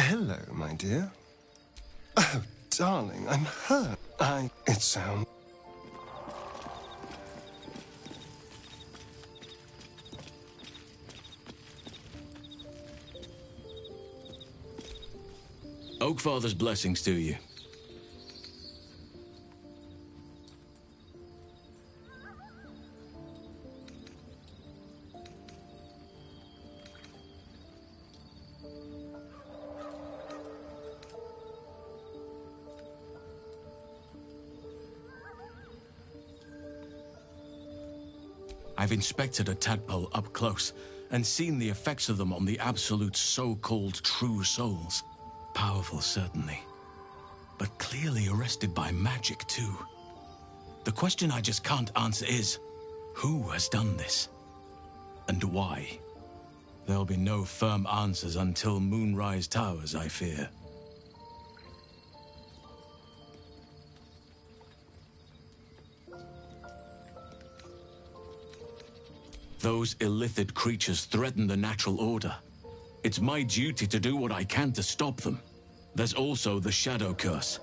Hello, my dear. Oh, darling, I'm hurt. It sounds... Oakfather's blessings to you. I've inspected a tadpole up close and seen the effects of them on the absolute so-called true souls. Powerful, certainly, but clearly arrested by magic, too. The question I just can't answer is, who has done this? And why? There'll be no firm answers until Moonrise Towers, I fear. Those illithid creatures threaten the natural order. It's my duty to do what I can to stop them. There's also the Shadow Curse.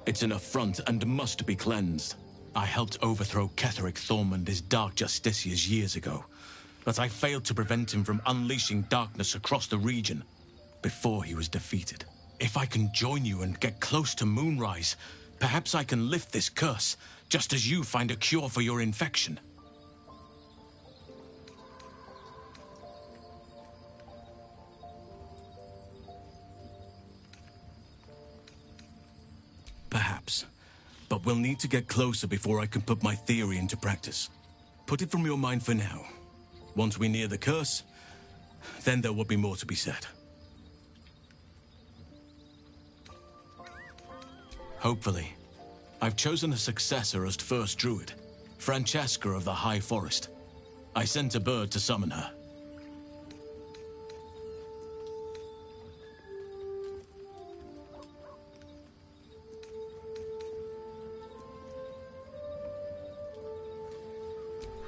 It's an affront and must be cleansed. I helped overthrow Ketheric Thormund his Dark Justiciars years ago, but I failed to prevent him from unleashing darkness across the region before he was defeated. If I can join you and get close to Moonrise, perhaps I can lift this curse, just as you find a cure for your infection. Perhaps. But we'll need to get closer before I can put my theory into practice. Put it from your mind for now. Once we near the curse, then there will be more to be said. Hopefully. I've chosen a successor as first druid, Francesca of the High Forest. I sent a bird to summon her.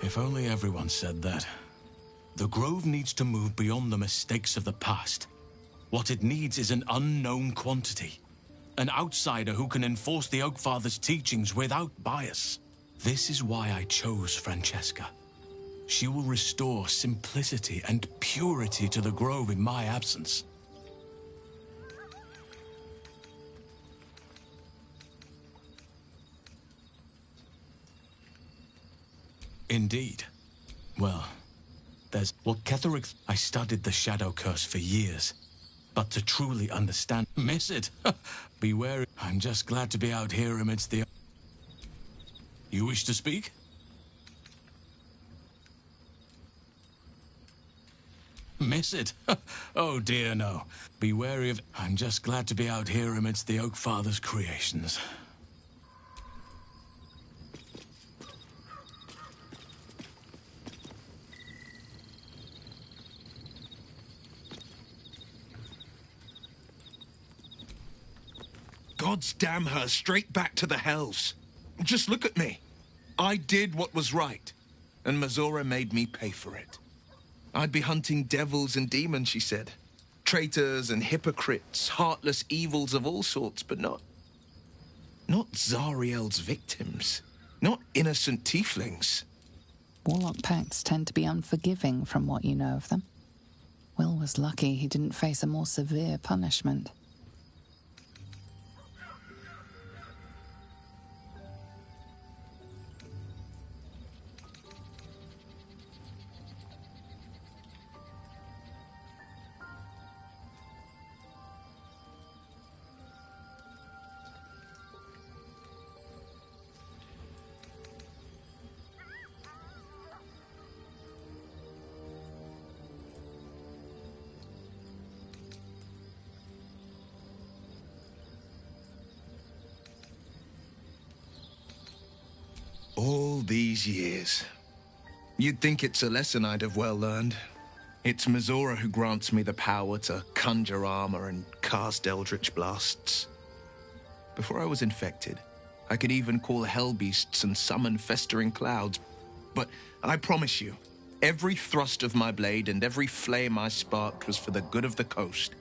If only everyone said that. The Grove needs to move beyond the mistakes of the past. What it needs is an unknown quantity. An outsider who can enforce the Oakfather's teachings without bias. This is why I chose Francesca. She will restore simplicity and purity to the Grove in my absence. Indeed. Well, there's what Ketheric... I studied the Shadow Curse for years, but to truly understand... Miss it? Be wary. I'm just glad to be out here amidst the... You wish to speak? Miss it? Oh dear, no. Be wary of... I'm just glad to be out here amidst the Oakfather's creations. Gods damn her, straight back to the hells. Just look at me. I did what was right, and Mazora made me pay for it. I'd be hunting devils and demons, she said. Traitors and hypocrites, heartless evils of all sorts, but not Zariel's victims. Not innocent tieflings. Warlock pacts tend to be unforgiving from what you know of them. Will was lucky he didn't face a more severe punishment. All these years. You'd think it's a lesson I'd have well learned. It's Mazora who grants me the power to conjure armor and cast eldritch blasts. Before I was infected, I could even call hell beasts and summon festering clouds. But I promise you, every thrust of my blade and every flame I sparked was for the good of the coast.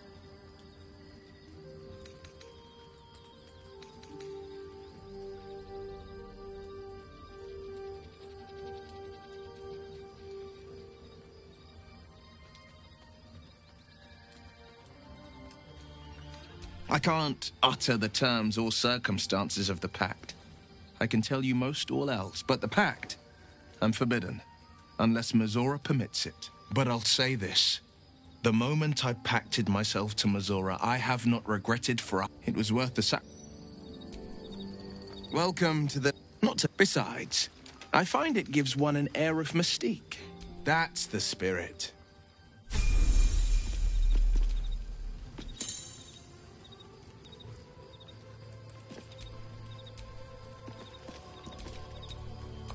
I can't utter the terms or circumstances of the pact. I can tell you most all else, but the pact, I'm forbidden, unless Mizora permits it. But I'll say this. The moment I pacted myself to Mizora, I have not regretted it was worth the Welcome to the... Not to... Besides, I find it gives one an air of mystique. That's the spirit.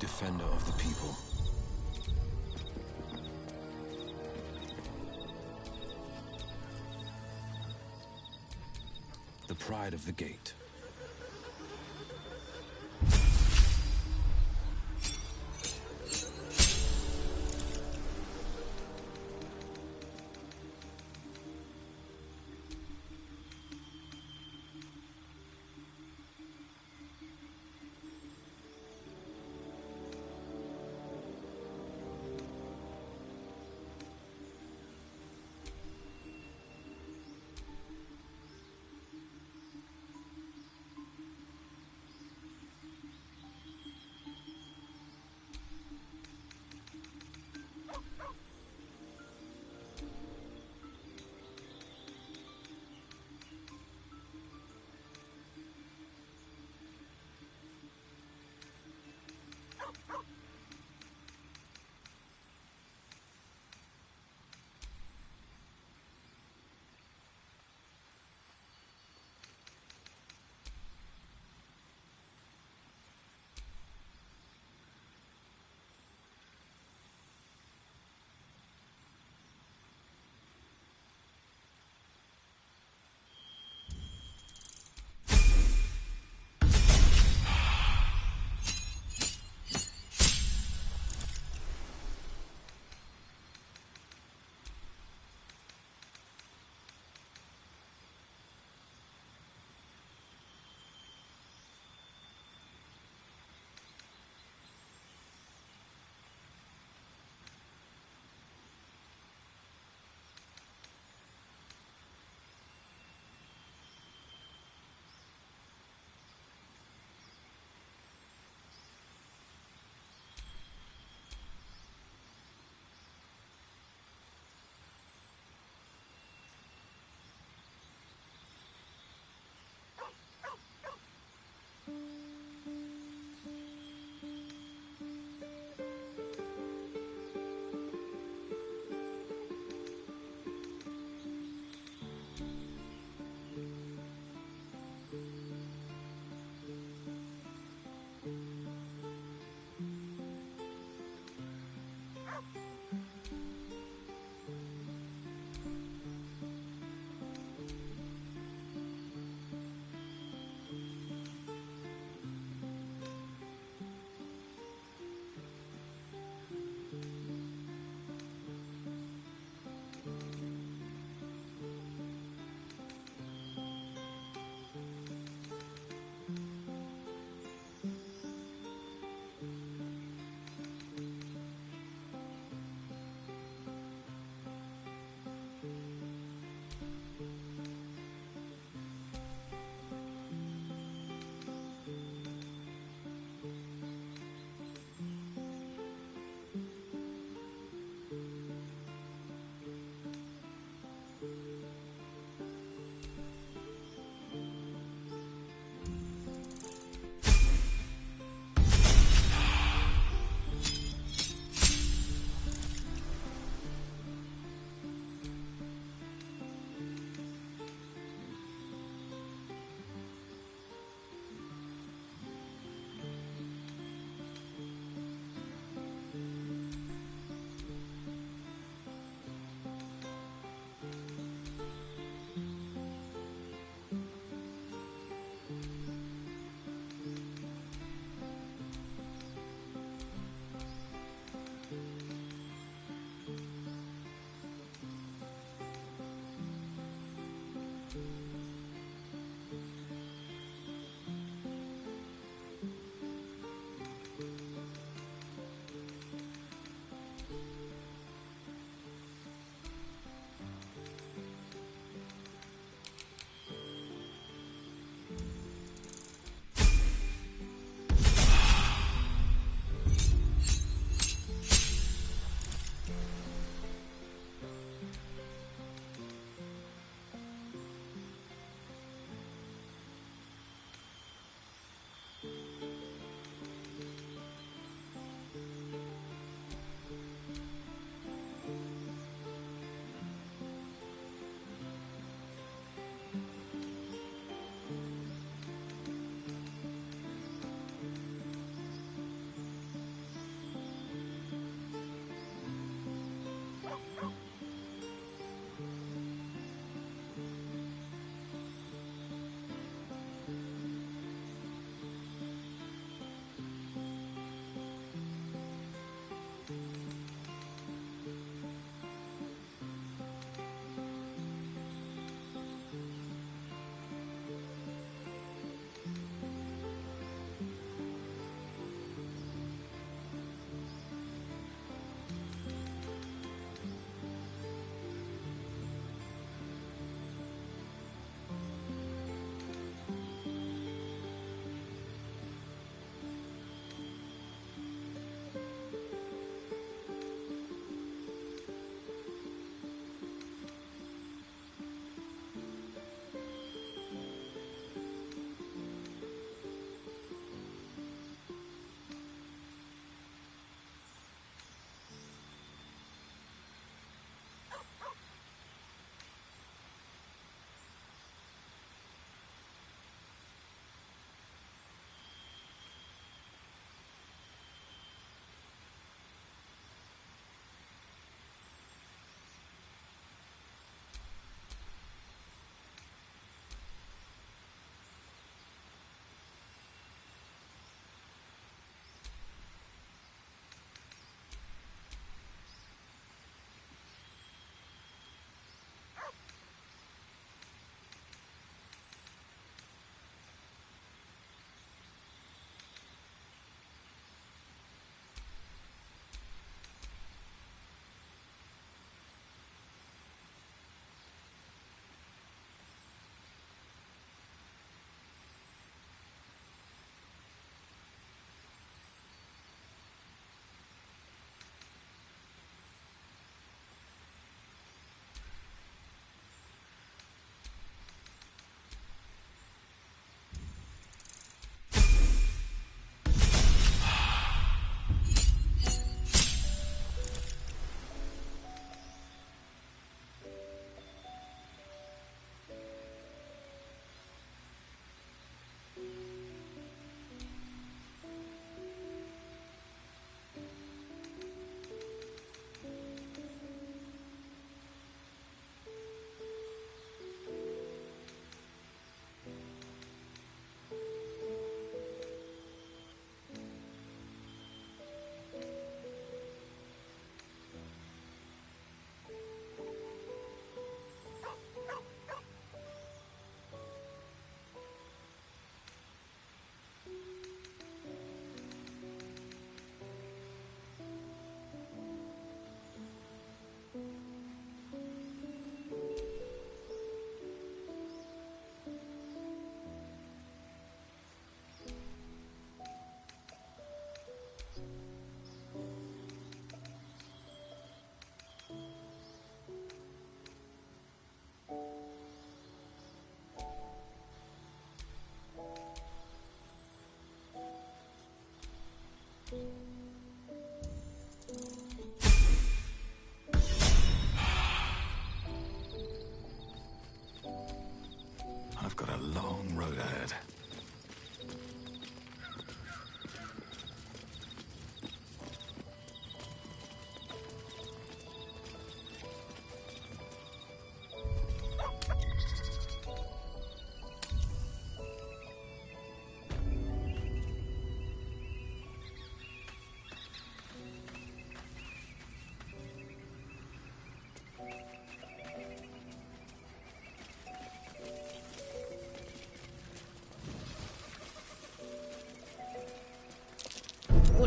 Defender of the people. The pride of the gate.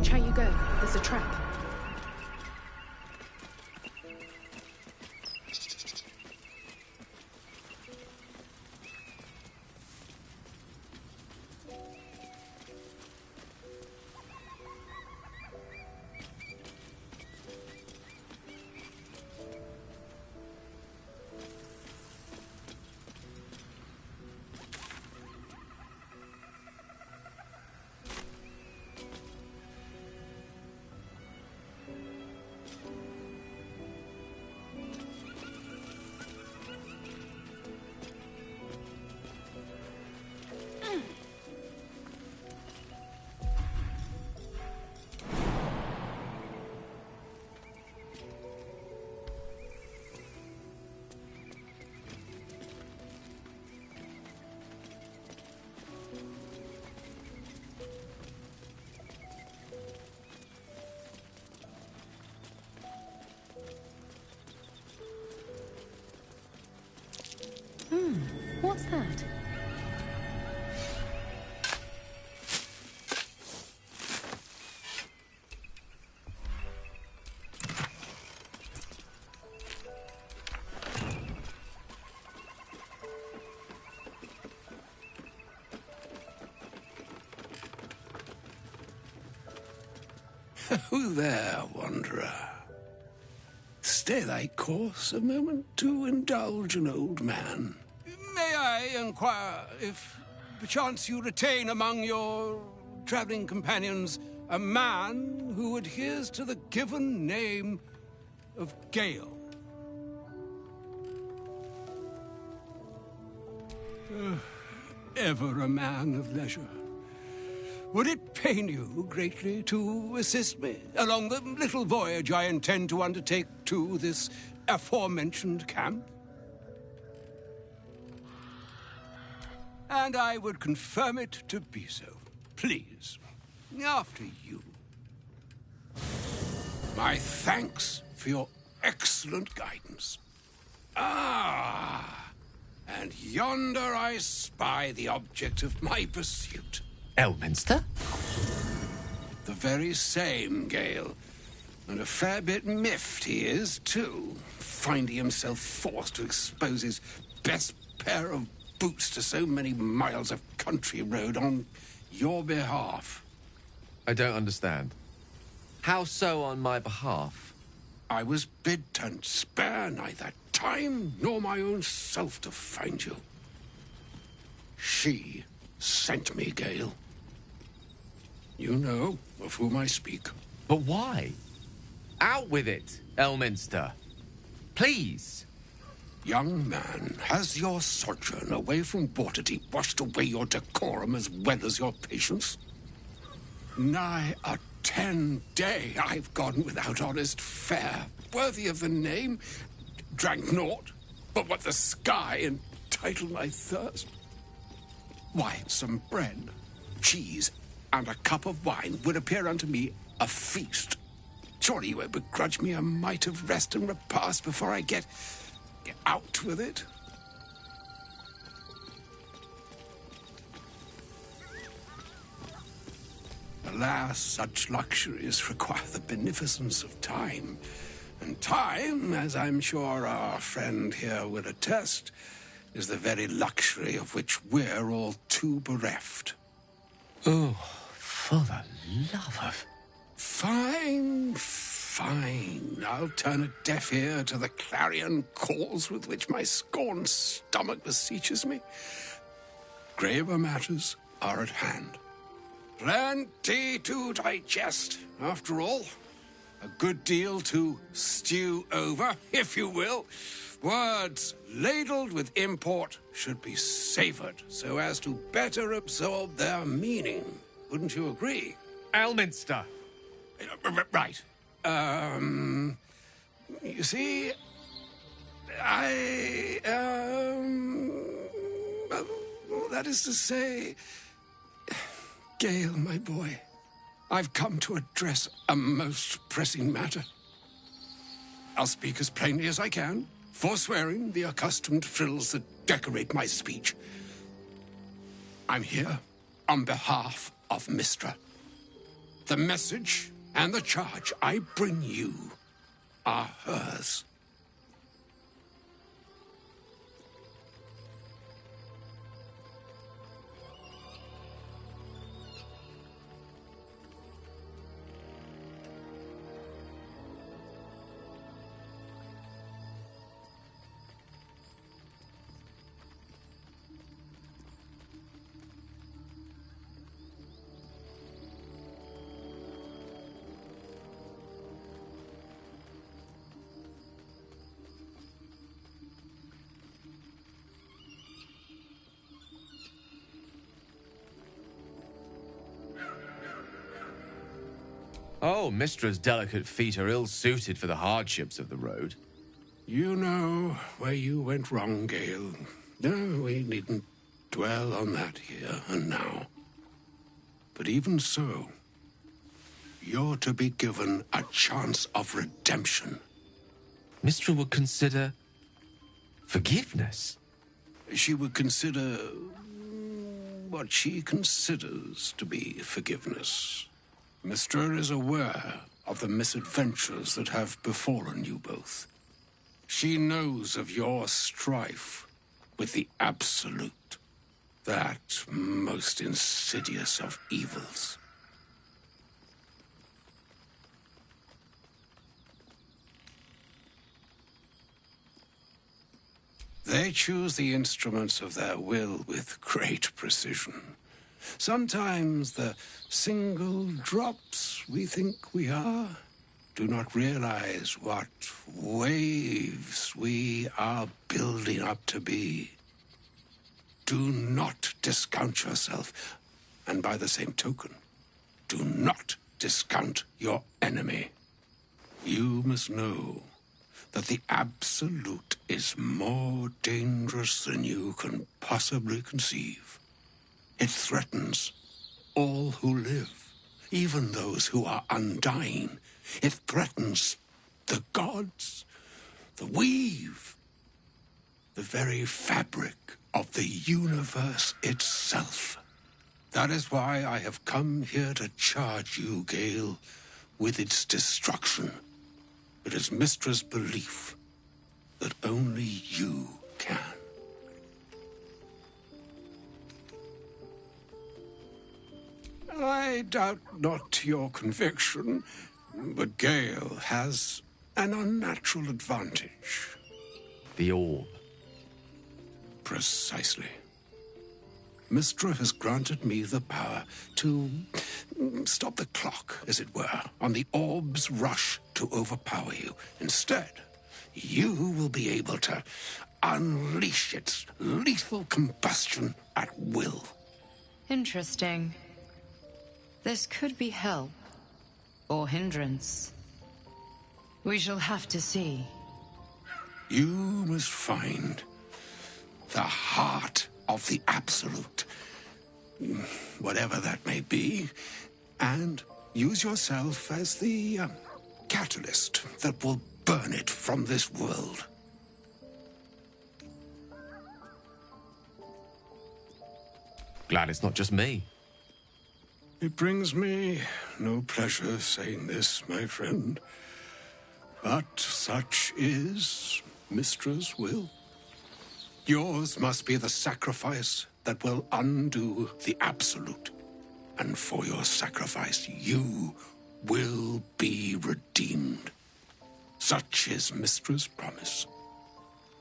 Watch how you go. There's a trap. What's that? Who there, wanderer? Stay thy course a moment to indulge an old man. May I inquire if, perchance, you retain among your traveling companions a man who adheres to the given name of Gale? Ever a man of leisure. Would it pain you greatly to assist me along the little voyage I intend to undertake to this aforementioned camp? And I would confirm it to be so. Please, after you. My thanks for your excellent guidance. Ah, and yonder I spy the object of my pursuit. Elminster? The very same, Gale. And a fair bit miffed he is, too, finding himself forced to expose his best pair of boots to so many miles of country road on your behalf. I don't understand. How so on my behalf? I was bid to spare neither time nor my own self to find you. She sent me, Gale. You know of whom I speak. But why? Out with it, Elminster. Please. Young man, has your sojourn away from Bdg3 washed away your decorum as well as your patience? Nigh a 10-day I've gone without honest fare, worthy of the name, drank naught but what the sky entitled my thirst. Why, some bread, cheese, and a cup of wine would appear unto me a feast. Surely you won't begrudge me a mite of rest and repast before I get out with it? Alas, such luxuries require the beneficence of time. And time, as I'm sure our friend here will attest, is the very luxury of which we're all too bereft. Oh, for the love of... Fine. I'll turn a deaf ear to the clarion calls with which my scorned stomach beseeches me. Graver matters are at hand. Plenty to digest, after all. A good deal to stew over, if you will. Words ladled with import should be savored so as to better absorb their meaning. Wouldn't you agree? Elminster. Right. You see, that is to say, Gale, my boy, I've come to address a most pressing matter. I'll speak as plainly as I can, forswearing the accustomed frills that decorate my speech. I'm here on behalf of Mystra. The message and the charge I bring you are hers. Oh, Mistra's delicate feet are ill-suited for the hardships of the road. You know where you went wrong, Gale. No, we needn't dwell on that here and now. But even so, you're to be given a chance of redemption. Mistra would consider forgiveness. She would consider what she considers to be forgiveness. Mistra is aware of the misadventures that have befallen you both. She knows of your strife with the Absolute, that most insidious of evils. They choose the instruments of their will with great precision. Sometimes the single drops we think we are do not realize what waves we are building up to be. Do not discount yourself, and by the same token, do not discount your enemy. You must know that the Absolute is more dangerous than you can possibly conceive. It threatens all who live, even those who are undying. It threatens the gods, the weave, the very fabric of the universe itself. That is why I have come here to charge you, Gale, with its destruction. It is Mistra's belief that only you can. I doubt not your conviction, but Gale has an unnatural advantage. The orb. Precisely. Mistra has granted me the power to stop the clock, as it were, on the orb's rush to overpower you. Instead, you will be able to unleash its lethal combustion at will. Interesting. This could be help, or hindrance. We shall have to see. You must find the heart of the Absolute, whatever that may be, and use yourself as the catalyst that will burn it from this world. Glad it's not just me. It brings me no pleasure saying this, my friend, but such is Mistra's will. Yours must be the sacrifice that will undo the Absolute, and for your sacrifice you will be redeemed. Such is Mistra's promise.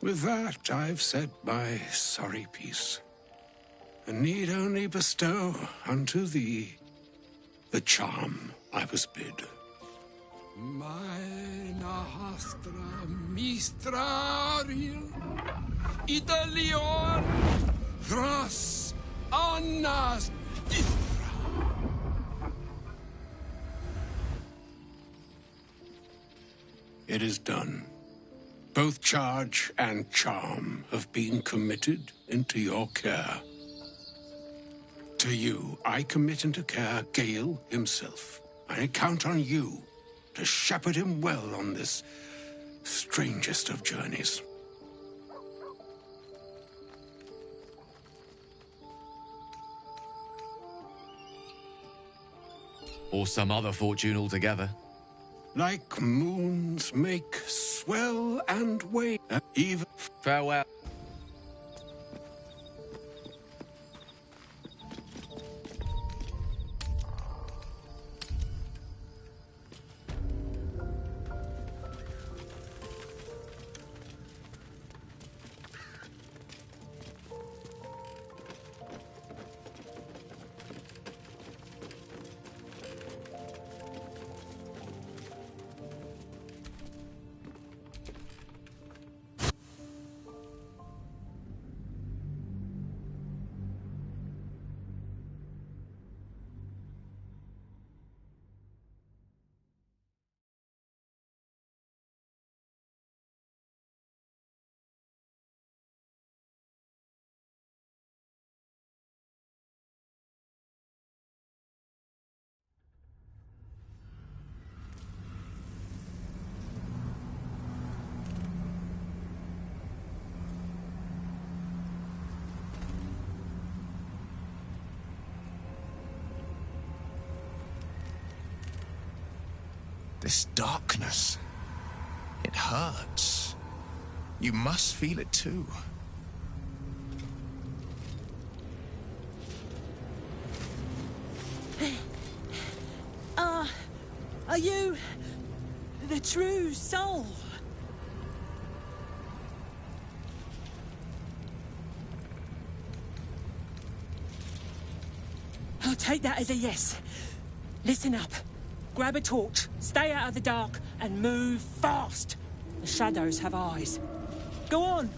With that, I've said my sorry piece, and need only bestow unto thee the charm I was bid. Meine hastra mistraril Italion thras annas dithra. It is done. Both charge and charm have been committed into your care. To you, I commit into care Gale himself. I count on you to shepherd him well on this strangest of journeys. Or some other fortune altogether. Like moons make swell and wane, even... Farewell. This darkness, it hurts. You must feel it too. Are you the true soul? I'll take that as a yes. Listen up. Grab a torch, stay out of the dark, and move fast. The shadows have eyes. Go on!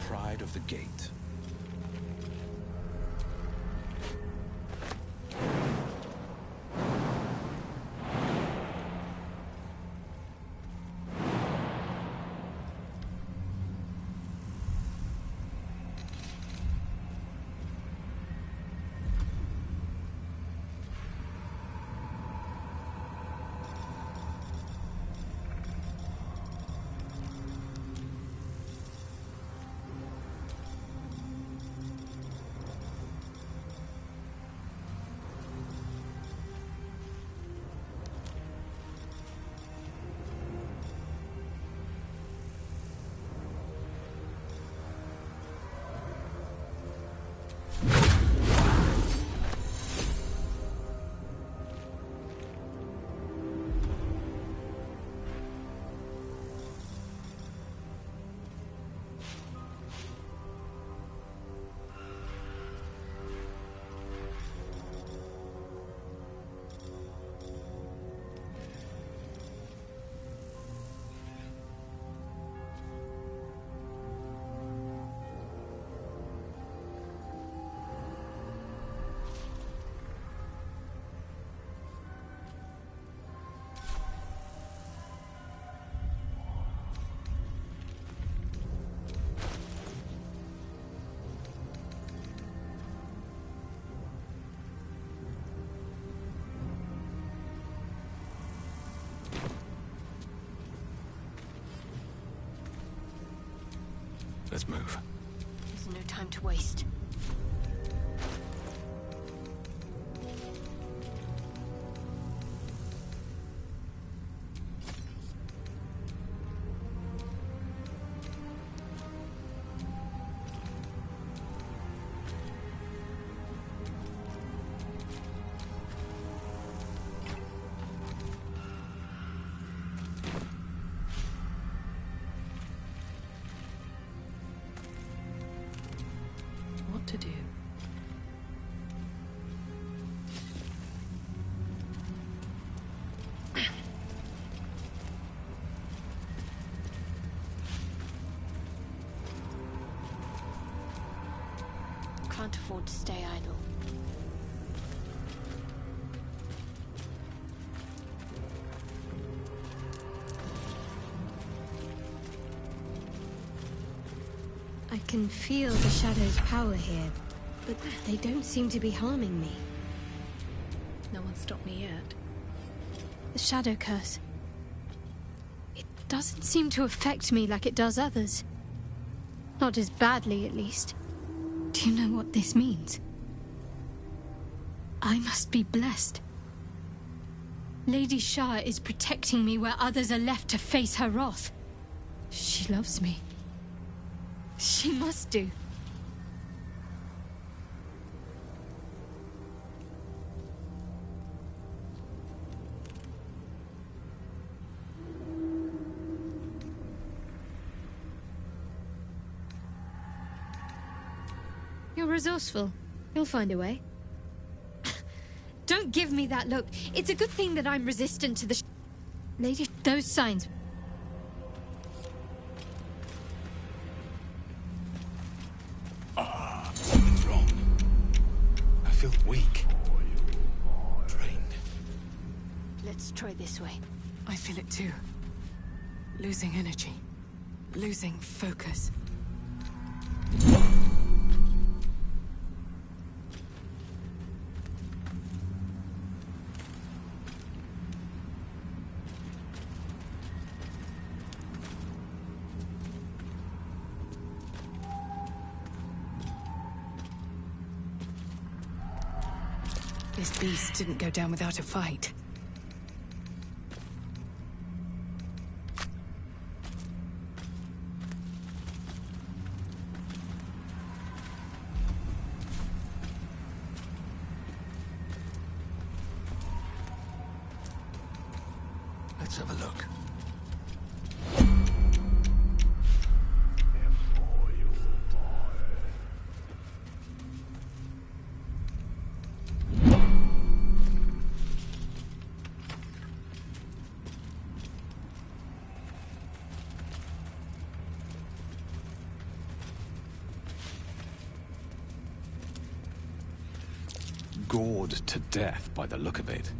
Pride of the gate. Let's move. There's no time to waste. to do. Can't afford to stay idle. I can feel the Shadow's power here, but they don't seem to be harming me. No one stopped me yet. The Shadow Curse. It doesn't seem to affect me like it does others. Not as badly, at least. Do you know what this means? I must be blessed. Lady Shah is protecting me where others are left to face her wrath. She loves me. She must do. You're resourceful. You'll find a way. Don't give me that look. It's a good thing that I'm resistant to the Lady, those signs. Something's wrong. I feel weak. Drained. Let's try this way. I feel it too. Losing energy. Losing focus. This beast didn't go down without a fight. Let's have a look. Gored to death by the look of it.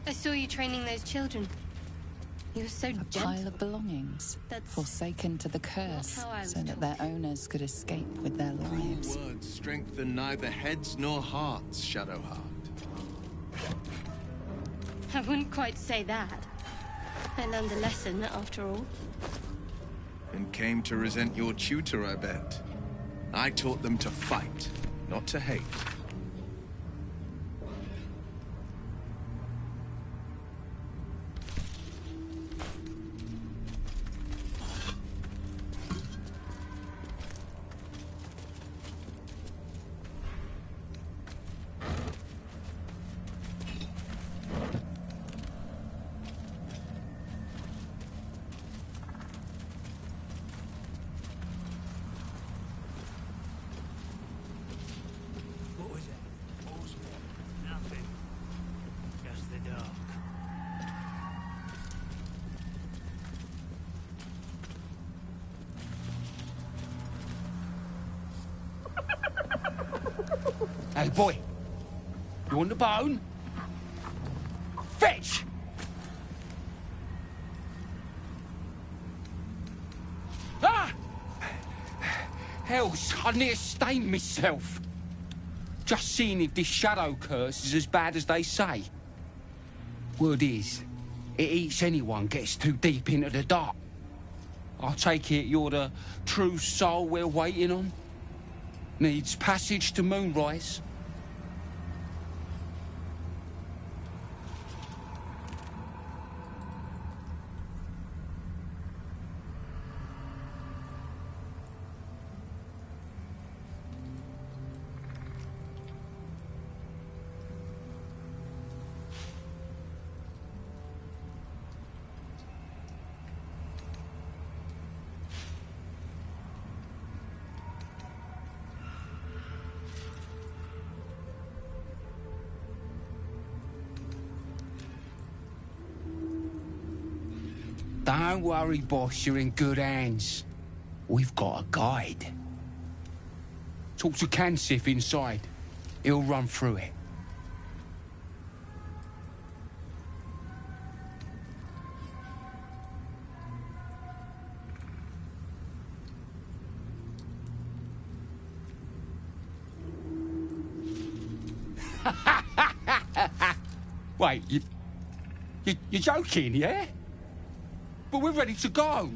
I saw you training those children. You're so A gentle. pile of belongings, forsaken to the curse, how I was so that their owners could escape with their lives. Cruel words strengthen neither heads nor hearts, Shadowheart. I wouldn't quite say that. I learned a lesson, after all. And came to resent your tutor, I bet. I taught them to fight, not to hate. What was it? All's well. Nothing. Just the dark. Hey, boy. You want the bone? Fetch! Ah! Hells, I near stained myself. Just seeing if this shadow curse is as bad as they say. Word is, it eats anyone gets too deep into the dark. I take it you're the true soul we're waiting on? Needs passage to Moonrise? Don't worry, boss, you're in good hands. We've got a guide. Talk to Kansif inside. He'll run through it. Wait, you're joking, yeah? But we're ready to go.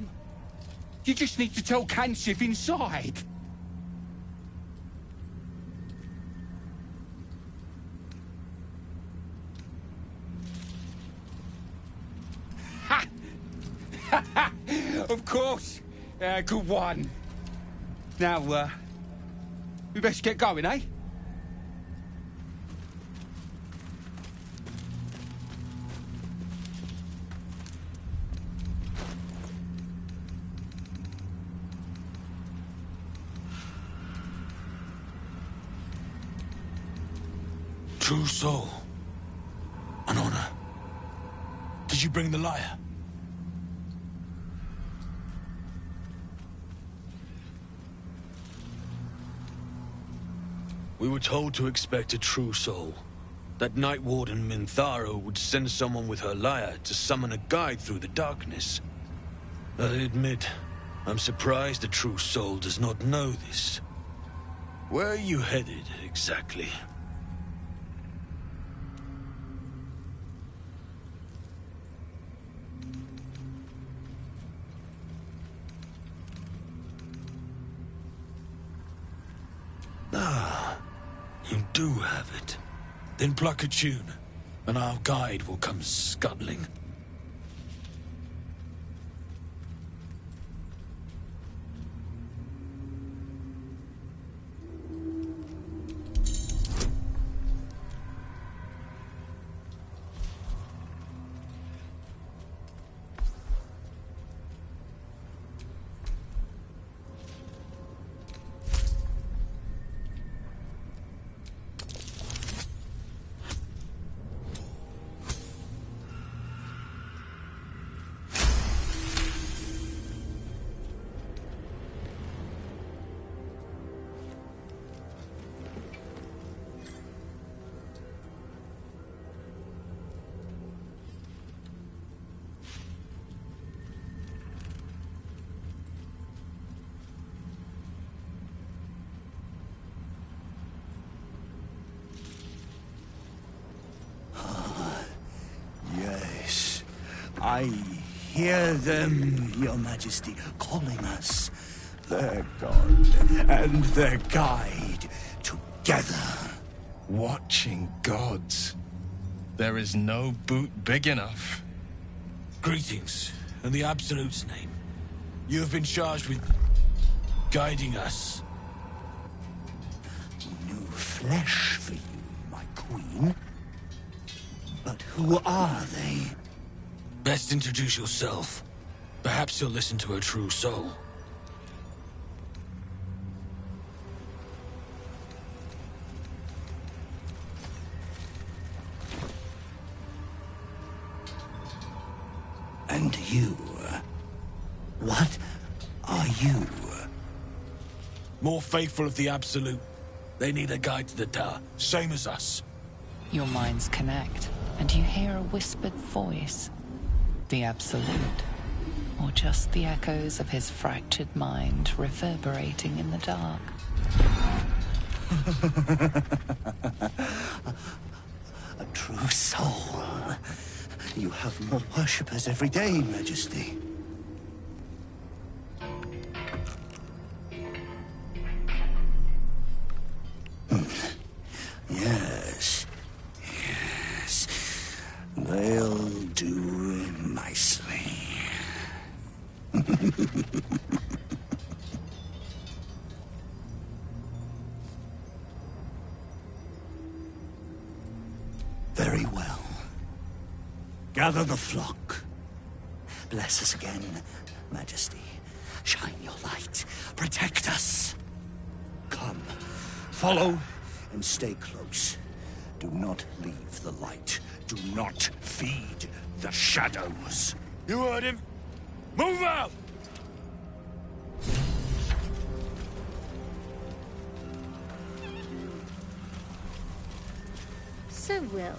You just need to tell Kansif inside. Of course. Good one. Now, we best get going, eh? True soul. An honor. Did you bring the lyre? We were told to expect a true soul. That Night Warden Minthara would send someone with her lyre to summon a guide through the darkness. I admit, I'm surprised a true soul does not know this. Where are you headed, exactly? Ah, you do have it. Then pluck a tune, and our guide will come scuttling. I hear them, Your Majesty, calling us their god and their guide together. Watching gods. There is no boot big enough. Greetings, in the Absolute's name. You have been charged with guiding us. New flesh for you, my queen. But who are they? Best introduce yourself. Perhaps you'll listen to a true soul. And you? What are you? More faithful of the Absolute. They need a guide to the tower, same as us. Your minds connect, and you hear a whispered voice. The Absolute. Or just the echoes of his fractured mind reverberating in the dark. A true soul. You have more worshippers every day, Majesty. Yes. Yes. They'll do nicely. Very well. Gather the flock. Bless us again, Majesty. Shine your light. Protect us. Come. Follow and stay close. Do not leave the light. Do not feed the shadows. You heard him. Move out! So, Will,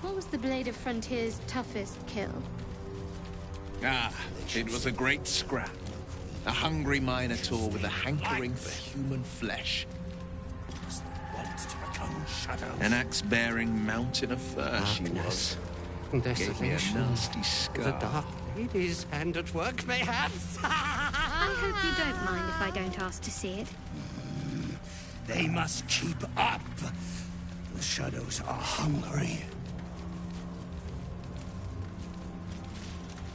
what was the Blade of Frontier's toughest kill? Ah, it was a great scrap. A hungry minotaur with a hankering for human flesh. Want to become shadows? An axe-bearing mountain of fur she was. Gave me a Desolation. nasty The scar. Dark Lady's hand at work, mayhaps? I hope you don't mind if I don't ask to see it. They must keep up. The shadows are hungry.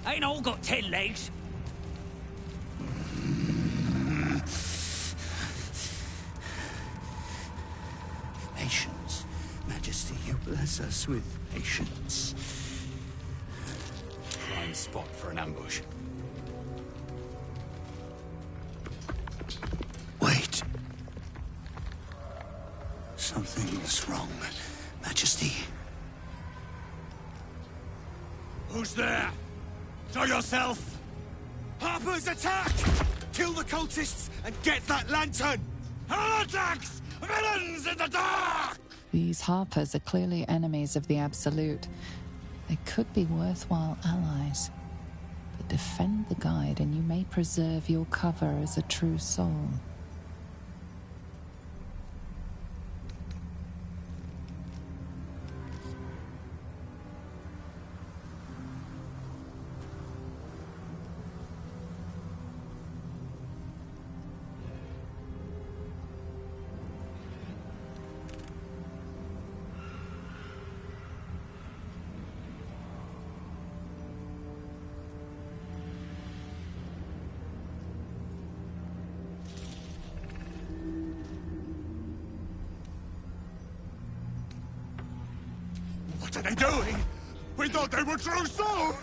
Ain't all got 10 legs. Patience. Majesty, you bless us with patience. Prime spot for an ambush. Wait. Something's wrong, Majesty. Who's there? Show yourself! Harper's attack! Kill the cultists and get that lantern! Heretics! Villains in the dark! These Harpers are clearly enemies of the Absolute. They could be worthwhile allies. But defend the guide and you may preserve your cover as a true soul. What are they doing? We thought they were true souls!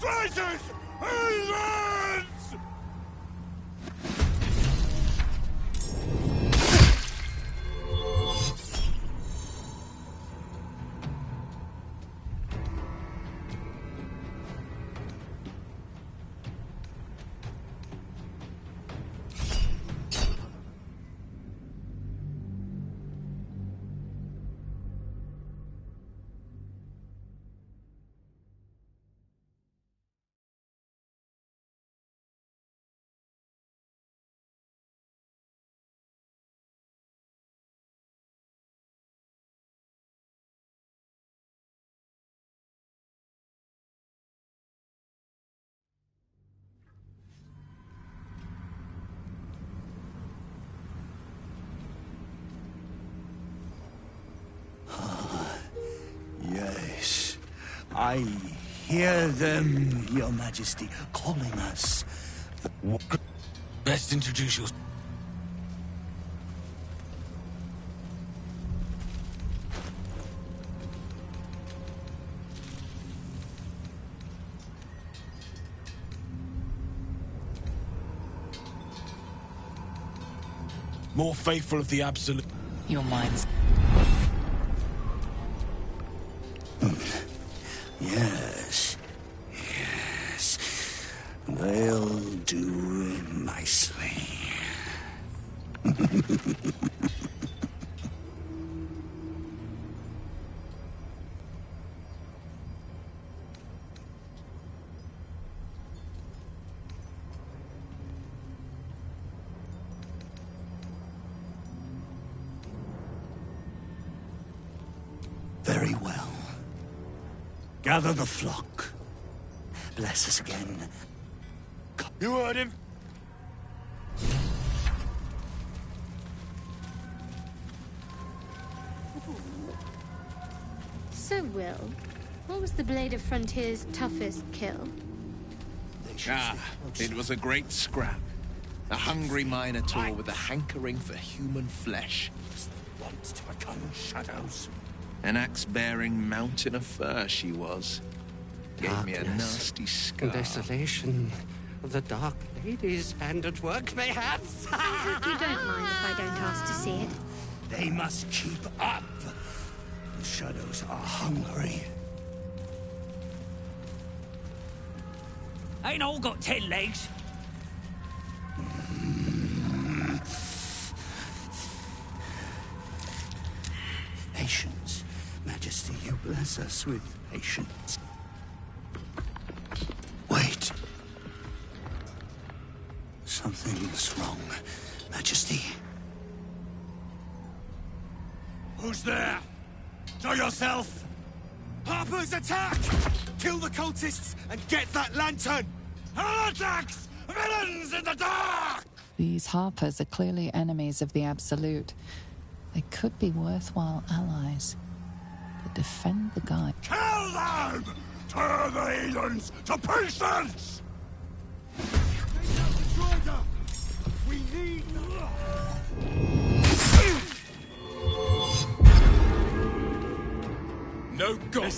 Traitors! Heathens! I hear them, Your Majesty, calling us. Best introduce yourself. More faithful of the Absolute. Your mind's... Yes. Yes. They'll do nicely. Very well. Gather the flock. Bless us again. You heard him. So, Will, what was the Blade of Frontier's toughest kill? It was a great scrap. A hungry minotaur with a hankering for human flesh. Wants to become shadows. An axe-bearing mountain of fur she was. Gave me a nasty scar. Desolation. The Dark Lady's hand at work, mayhaps? You don't mind if I don't ask to see it? They must keep up. The shadows are hungry. Ain't all got 10 legs. Patience. Majesty, you bless us with patience. Wait. Something's wrong, Majesty. Who's there? Show yourself! Harpers, attack! Kill the cultists and get that lantern! Heretics! Villains in the dark! These Harpers are clearly enemies of the Absolute. They could be worthwhile allies. But defend the guy. Kill them! Tear the heathens to pieces! Take out the driver! We need... No god!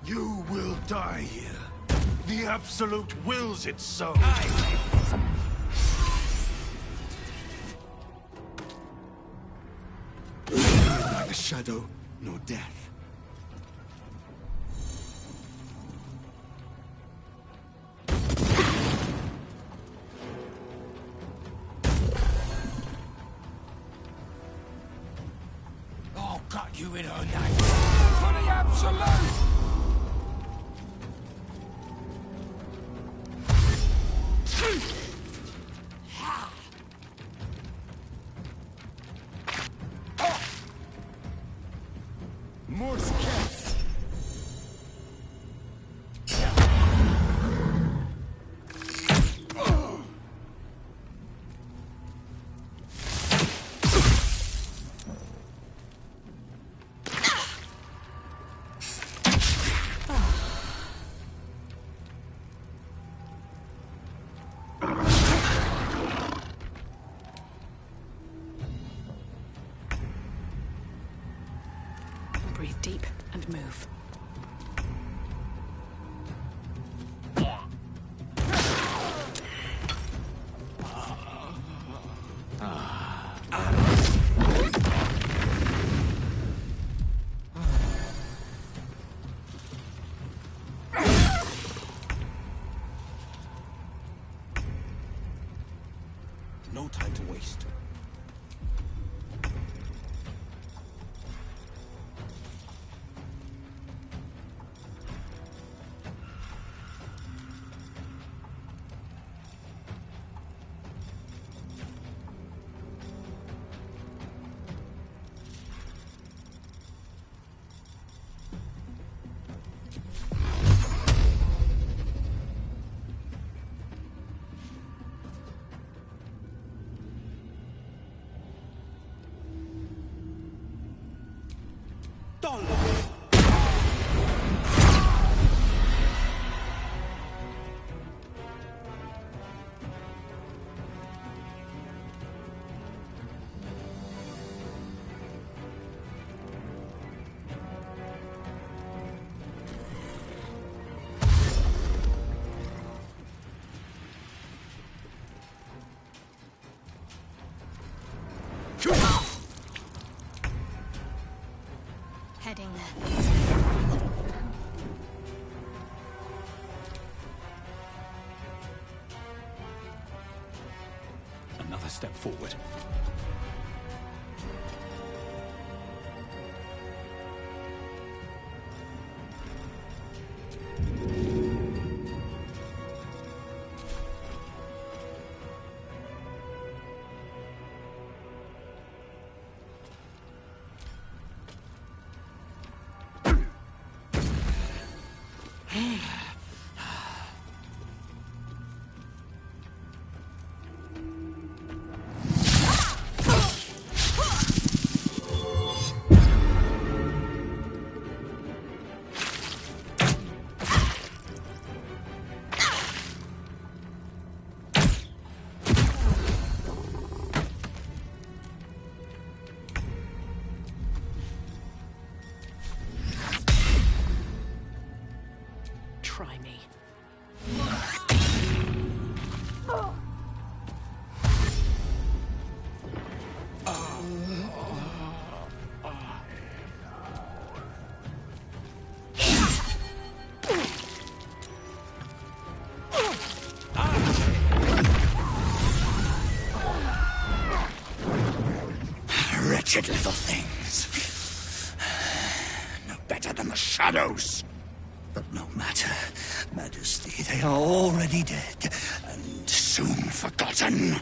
You will die here. The Absolute wills it so. Neither shadow nor death. I'll cut you in her name. For the Absolute! More scats. Breathe deep and move. No time to waste. Heading there. Another step forward. Try me. Wretched little things. No better than the shadows. But no matter, Majesty, they are already dead, and soon forgotten.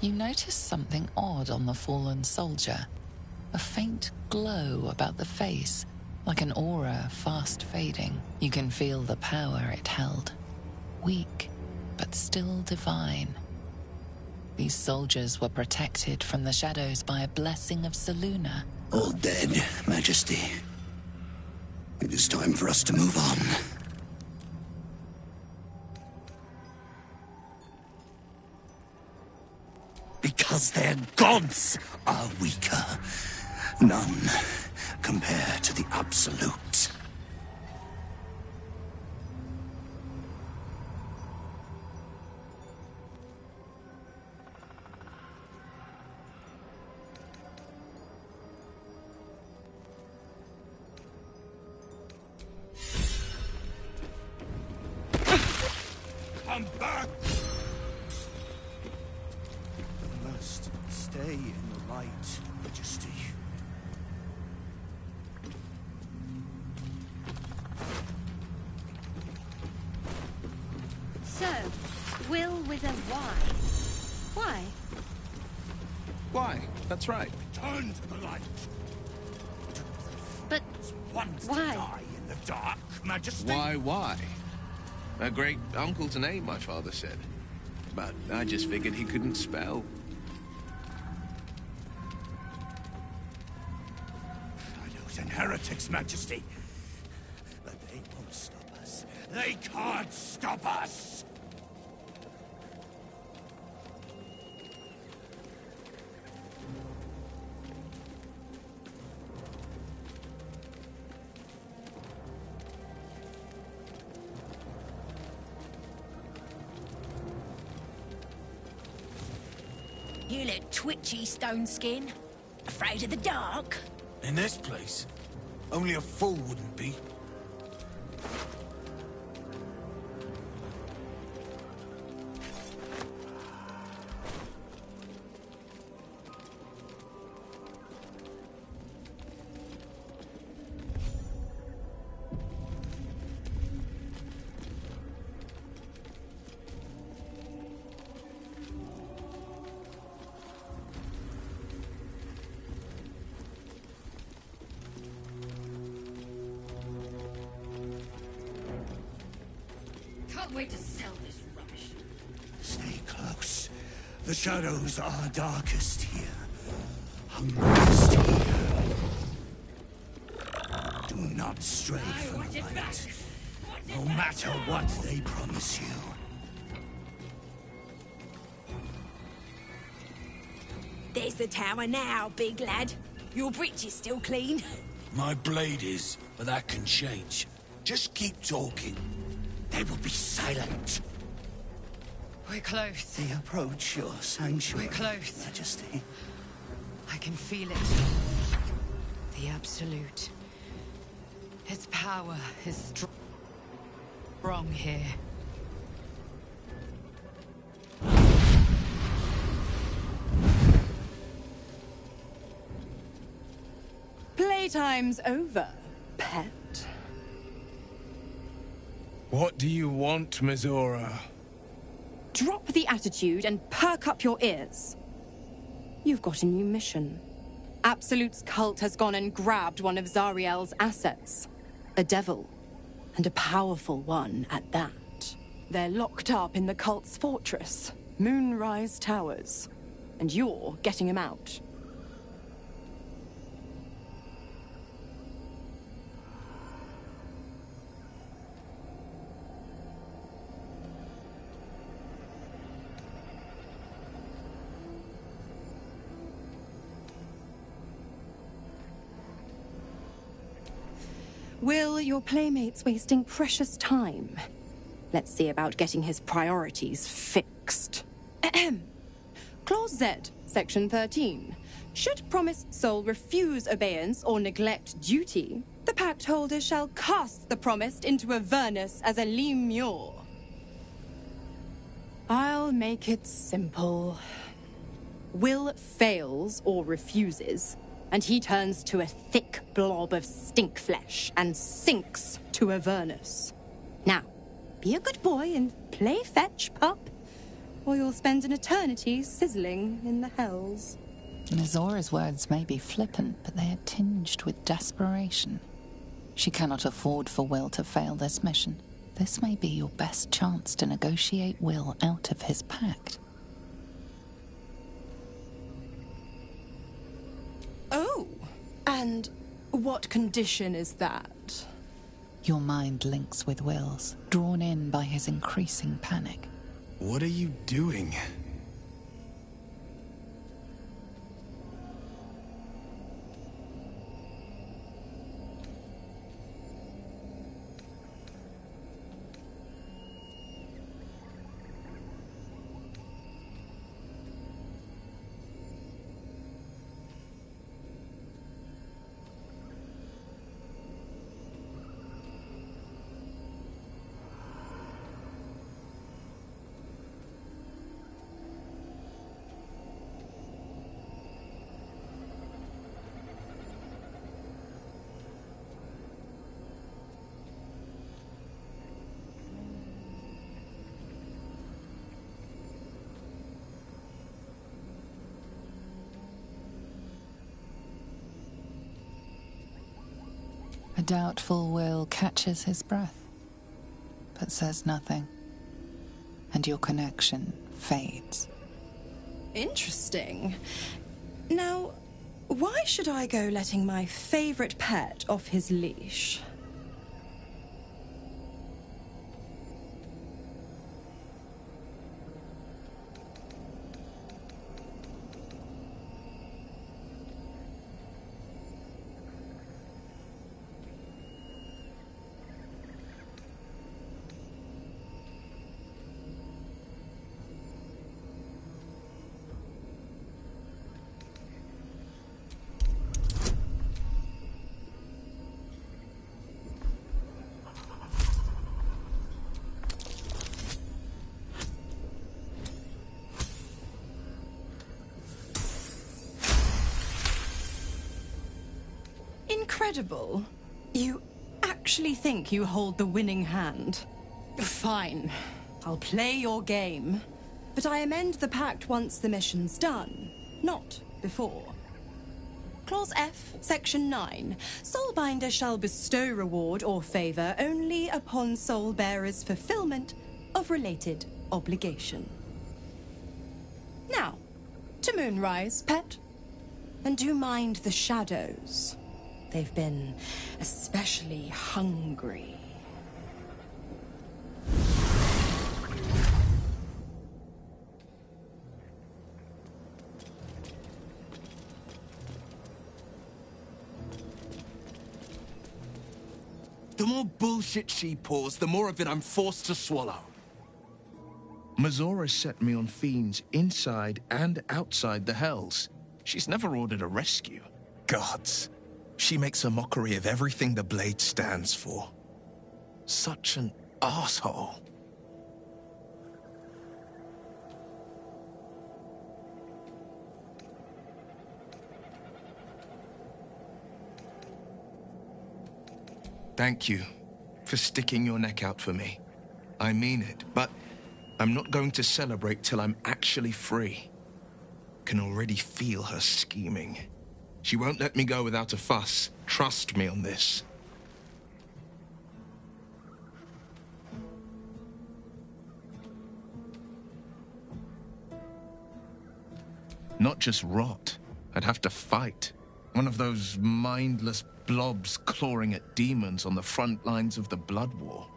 You notice something odd on the fallen soldier. A faint glow about the face, like an aura fast fading. You can feel the power it held. Weak, but still divine. These soldiers were protected from the shadows by a blessing of Selûne. All dead, Majesty. It is time for us to move on. Because their gods are weaker. None compare to the Absolute. Come back! Must stay in the light, Majesty. So, Will with a Y. Why? Why? That's right. Turn to the light. But Once why? to die in the dark, Majesty. Why? A great uncle to name, my father said. But I just figured he couldn't spell. Shadows and heretics, Majesty. But they won't stop us. They can't stop us! You look twitchy, Stone Skin. Afraid of the dark? In this place? Only a fool wouldn't be. can't wait to sell this rubbish. Stay close. The shadows are darkest here. Hungriest here. Do not stray from the light. No matter what they promise you. There's the tower now, big lad. Your breech is still clean. My blade is, but that can change. Just keep talking. They will be silent. We're close. They approach your sanctuary, We're close. Majesty. I can feel it. The Absolute. Its power is strong here. Playtime's over, pet. What do you want, Mizora? Drop the attitude and perk up your ears. You've got a new mission. Absolute's cult has gone and grabbed one of Zariel's assets. A devil. And a powerful one at that. They're locked up in the cult's fortress, Moonrise Towers. And you're getting him out. Will, your playmate's wasting precious time. Let's see about getting his priorities fixed. Ahem. Clause Z, Section 13. Should promised soul refuse obeyance or neglect duty, the pact holder shall cast the promised into Avernus as a lemure. I'll make it simple. Will fails or refuses, and he turns to a thick blob of stink flesh and sinks to Avernus. Now, be a good boy and play fetch, pup, or you'll spend an eternity sizzling in the hells. Mizora's words may be flippant, but they are tinged with desperation. She cannot afford for Will to fail this mission. This may be your best chance to negotiate Will out of his pact. Oh, and what condition is that? Your mind links with Will's, drawn in by his increasing panic. What are you doing? A doubtful Will catches his breath, but says nothing, and your connection fades. Interesting. Now, why should I go letting my favorite pet off his leash? Incredible. You actually think you hold the winning hand? Fine. I'll play your game. But I amend the pact once the mission's done, not before. Clause F, Section 9. Soulbinder shall bestow reward or favor only upon soul bearer's fulfillment of related obligation. Now, to Moonrise, pet. And do mind the shadows. They've been especially hungry. The more bullshit she pours, the more of it I'm forced to swallow. Mizora set me on fiends inside and outside the Hells. She's never ordered a rescue. Gods. She makes a mockery of everything the Blade stands for. Such an asshole. Thank you for sticking your neck out for me. I mean it, but I'm not going to celebrate till I'm actually free. Can already feel her scheming. She won't let me go without a fuss. Trust me on this. Not just rot. I'd have to fight. One of those mindless blobs clawing at demons on the front lines of the Blood War.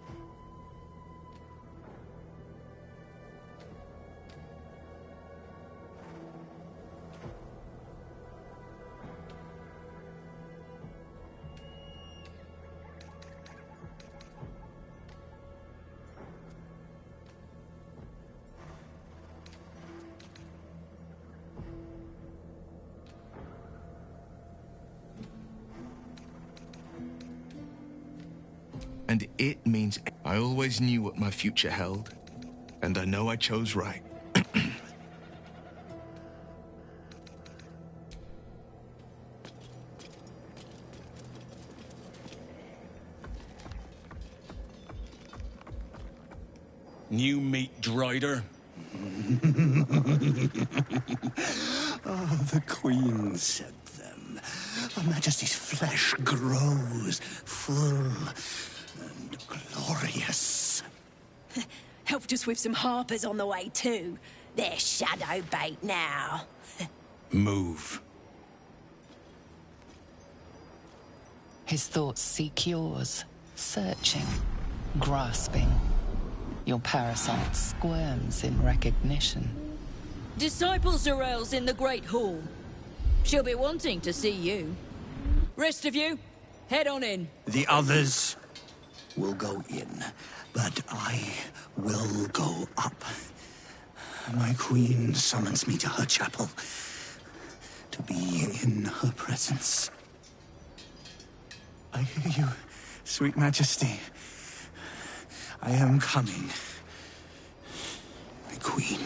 And it means I always knew what my future held, and I know I chose right. New meat, Drider? Oh, the Queen said them. Her Majesty's flesh grows full and glorious. Helped us with some harpers on the way too. They're shadow bait now. Move. His thoughts seek yours, searching, grasping. Your parasite squirms in recognition. Disciple Zarel's in the Great Hall. She'll be wanting to see you. Rest of you, head on in. The others will go in, but I will go up. My queen summons me to her chapel to be in her presence. I hear you, sweet majesty. I am coming, my queen.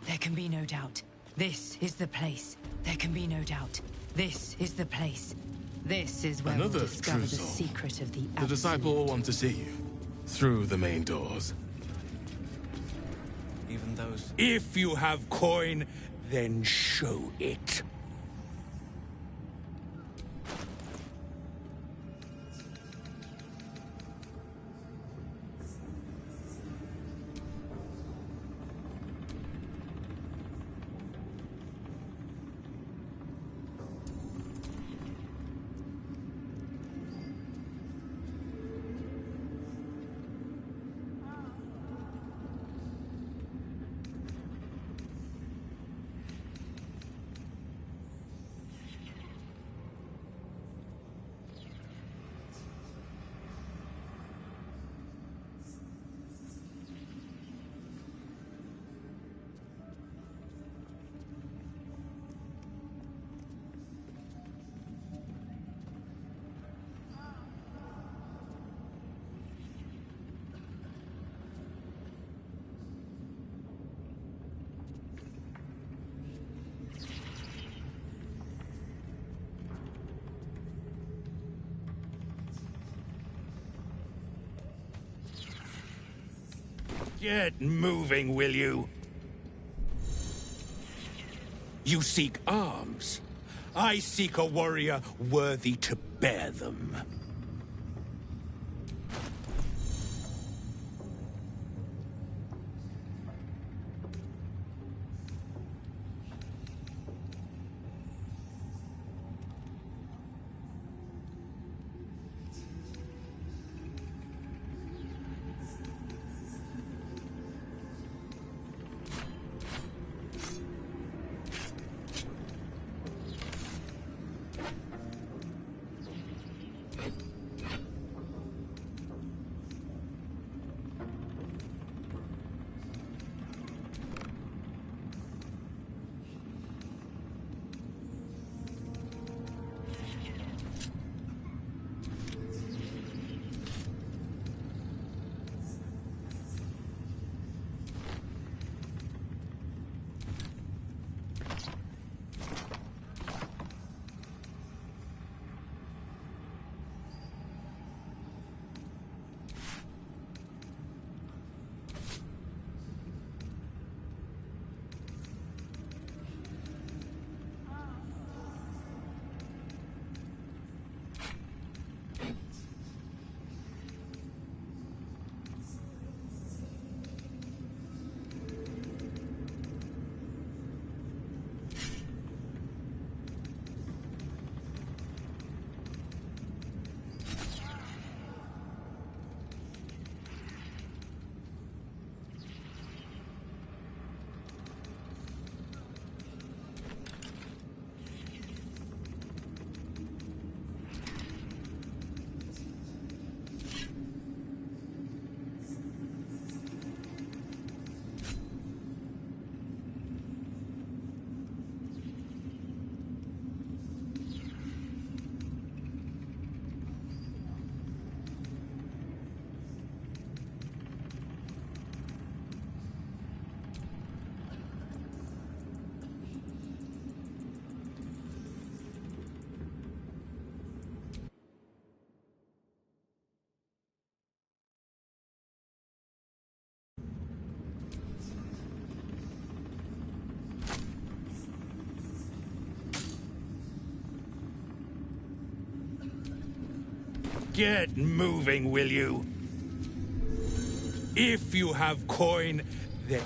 There can be no doubt. This is the place. There can be no doubt. This is the place. This is where we'll discover the secret of the The absolute. disciple will want to see you. Through the main doors. Even those... If you have coin, then show it. Get moving, will you? You seek arms. I seek a warrior worthy to bear them. Get moving, will you? If you have coin, then...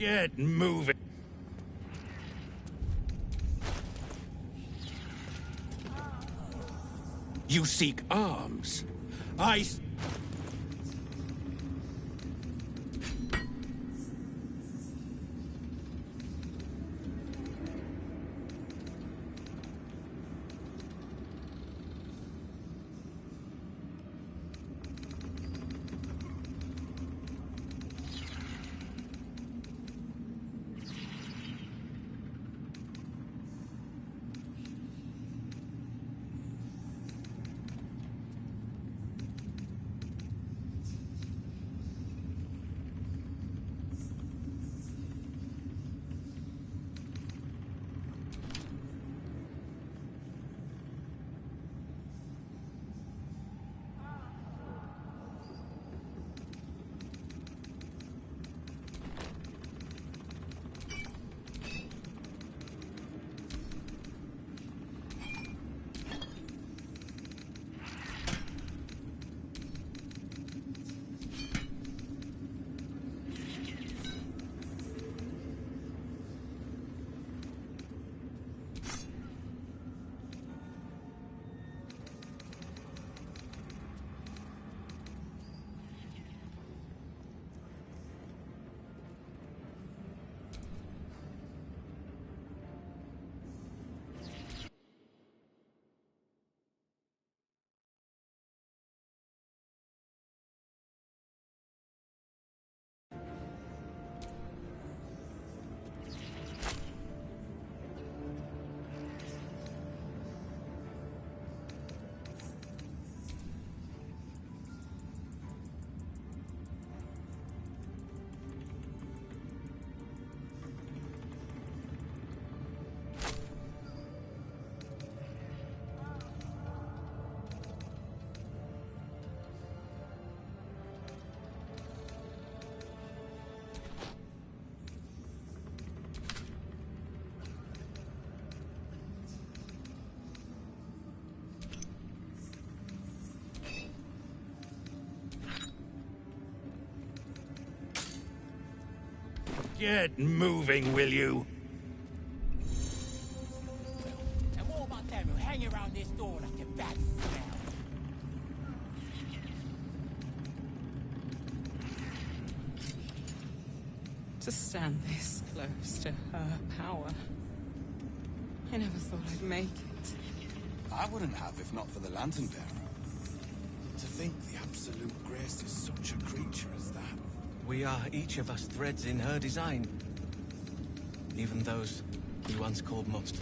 Get moving. You seek arms. I... Get moving, will you? And what about them who hang around this door like a bad smell? To stand this close to her power. I never thought I'd make it. I wouldn't have if not for the Lantern Bearer. To think the Absolute Grace is such a creature as that. We are each of us threads in her design. Even those we once called monsters.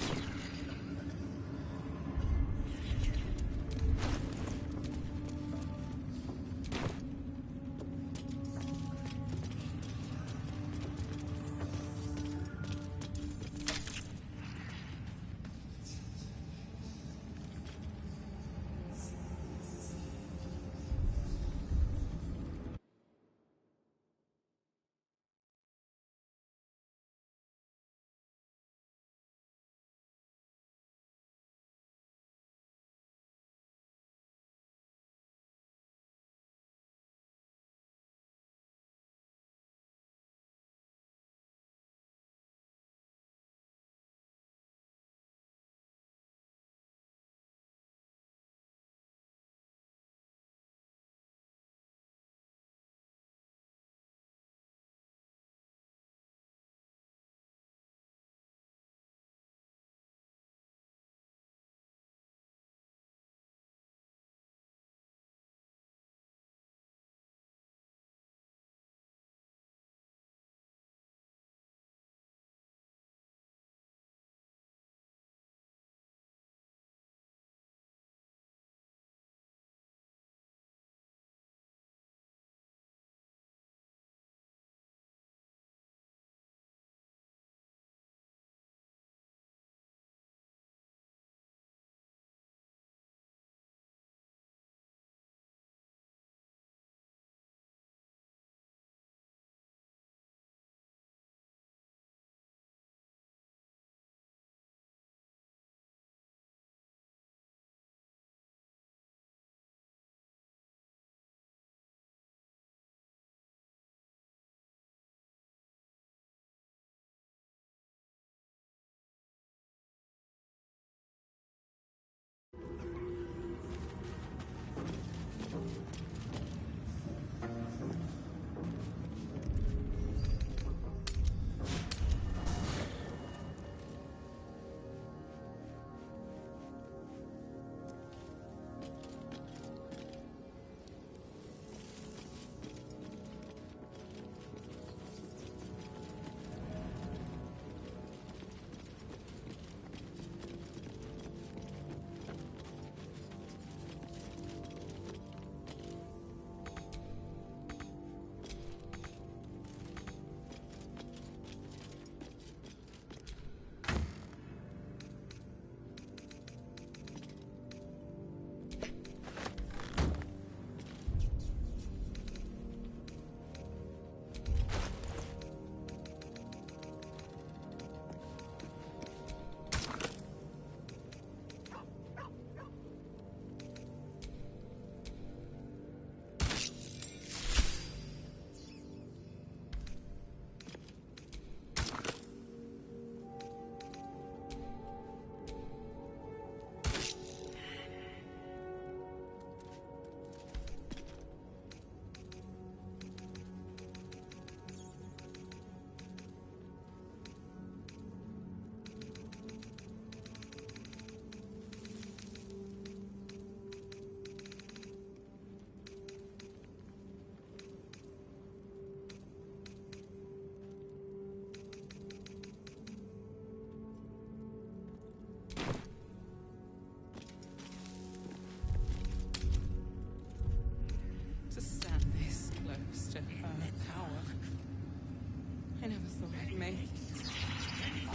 never thought I'd make it.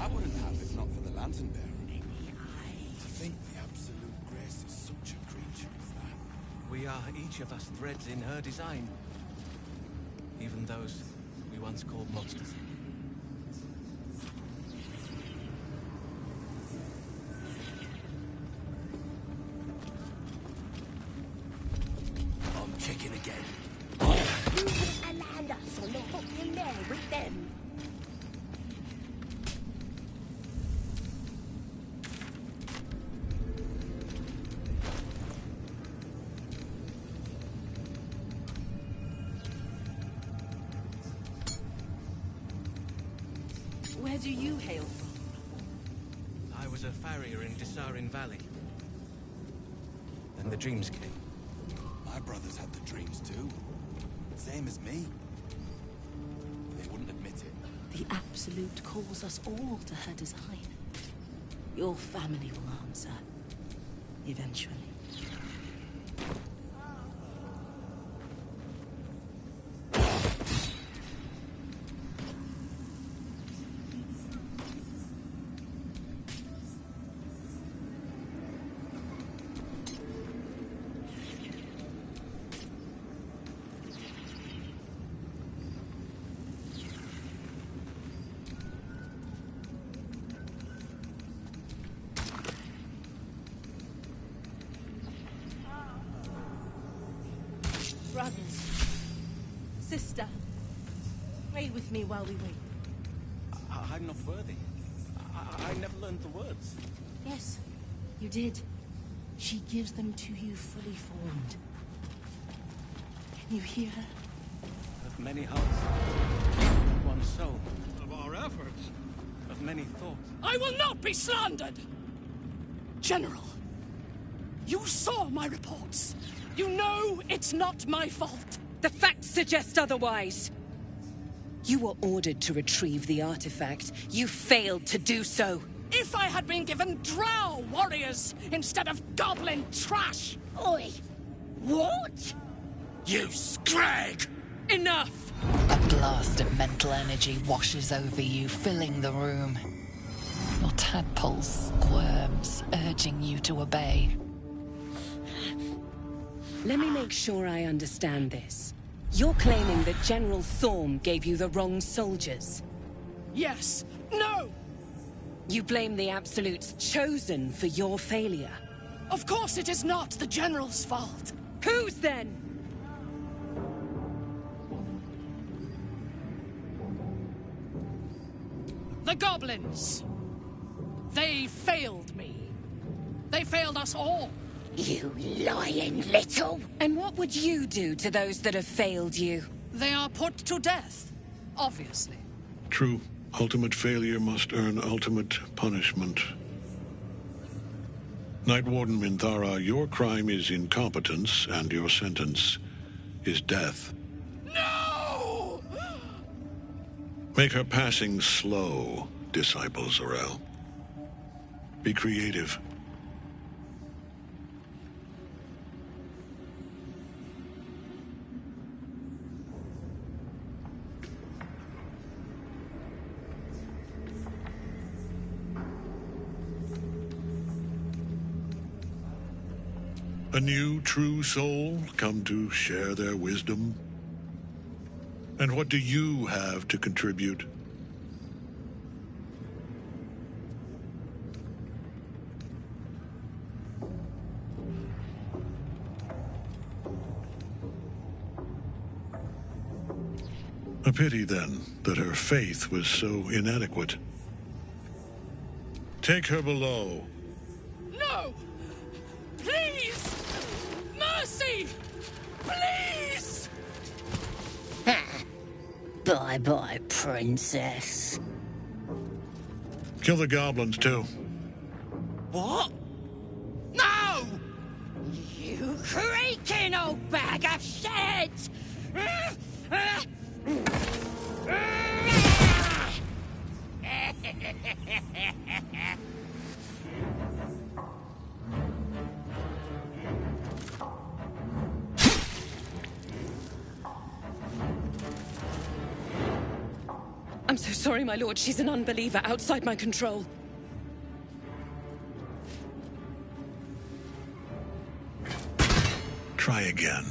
I wouldn't have if not for the Lantern Bearer. To think the absolute grace is such a creature as that. We are each of us threads in her design. Even those we once called monsters. I'm checking again. You wouldn't land us on the hook in there with them. Where do you hail from? I was a farrier in Dissarin Valley. Then the dreams came. My brothers had the dreams too. Same as me. They wouldn't admit it. The Absolute calls us all to her design. Your family will answer. Eventually. Brothers, sister, pray with me while we wait. I'm not worthy. I never learned the words. Yes, you did. She gives them to you fully formed. Can you hear her? Of many hearts, one soul. Of our efforts. Of many thoughts. I will not be slandered! General, you saw my reports. You know it's not my fault. The facts suggest otherwise. You were ordered to retrieve the artifact. You failed to do so. If I had been given drow warriors instead of goblin trash! Oi! What? You scrag! Enough! A blast of mental energy washes over you, filling the room. Your tadpole squirms, urging you to obey. Let me make sure I understand this. You're claiming that General Thorm gave you the wrong soldiers. Yes. No! You blame the Absolute's Chosen for your failure. Of course it is not the General's fault. Whose then? The goblins. They failed me. They failed us all. You lying little! And what would you do to those that have failed you? They are put to death, obviously. True. Ultimate failure must earn ultimate punishment. Night Warden Minthara, your crime is incompetence, and your sentence is death. No! Make her passing slow, Disciple Zorel. Be creative. A new, true soul come to share their wisdom? And what do you have to contribute? A pity, then, that her faith was so inadequate. Take her below. No! Please! Mercy! Please! Bye-bye, princess. Kill the goblins, too. What? No! You creaking old bag of shit! I'm I'm so sorry, my lord. She's an unbeliever outside my control. Try again.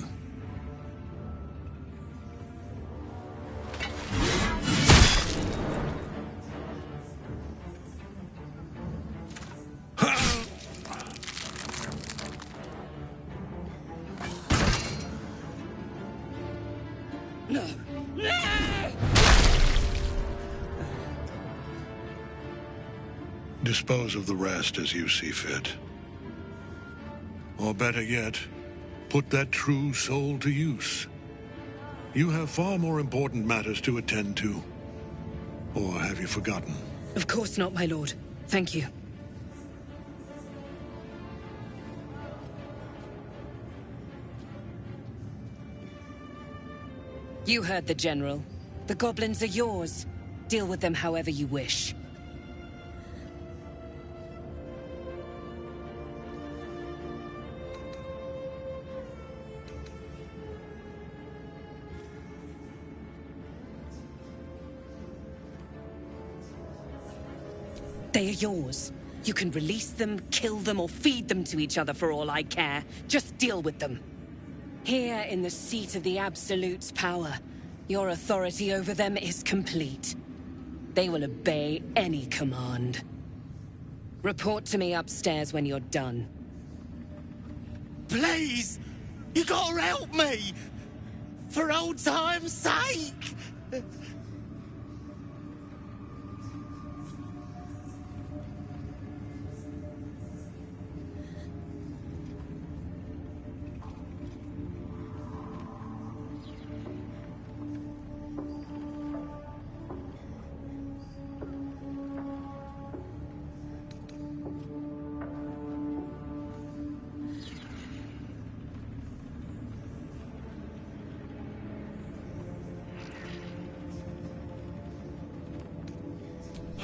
No! No! Dispose of the rest as you see fit. Or better yet, put that true soul to use. You have far more important matters to attend to. Or have you forgotten? Of course not, my lord. Thank you. You heard the General. The goblins are yours. Deal with them however you wish. They are yours. You can release them, kill them, or feed them to each other for all I care. Just deal with them. Here in the seat of the Absolute's power, your authority over them is complete. They will obey any command. Report to me upstairs when you're done. Please! You gotta help me! For old time's sake!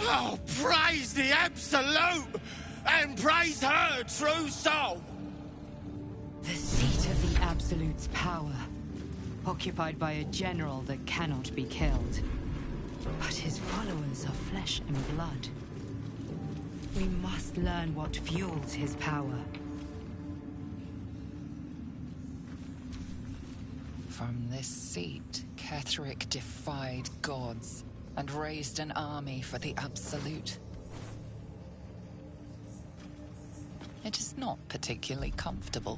Oh, praise the Absolute! And praise her true soul! The seat of the Absolute's power, occupied by a general that cannot be killed. But his followers are flesh and blood. We must learn what fuels his power. From this seat, Ketheric defied gods and raised an army for the Absolute. It is not particularly comfortable.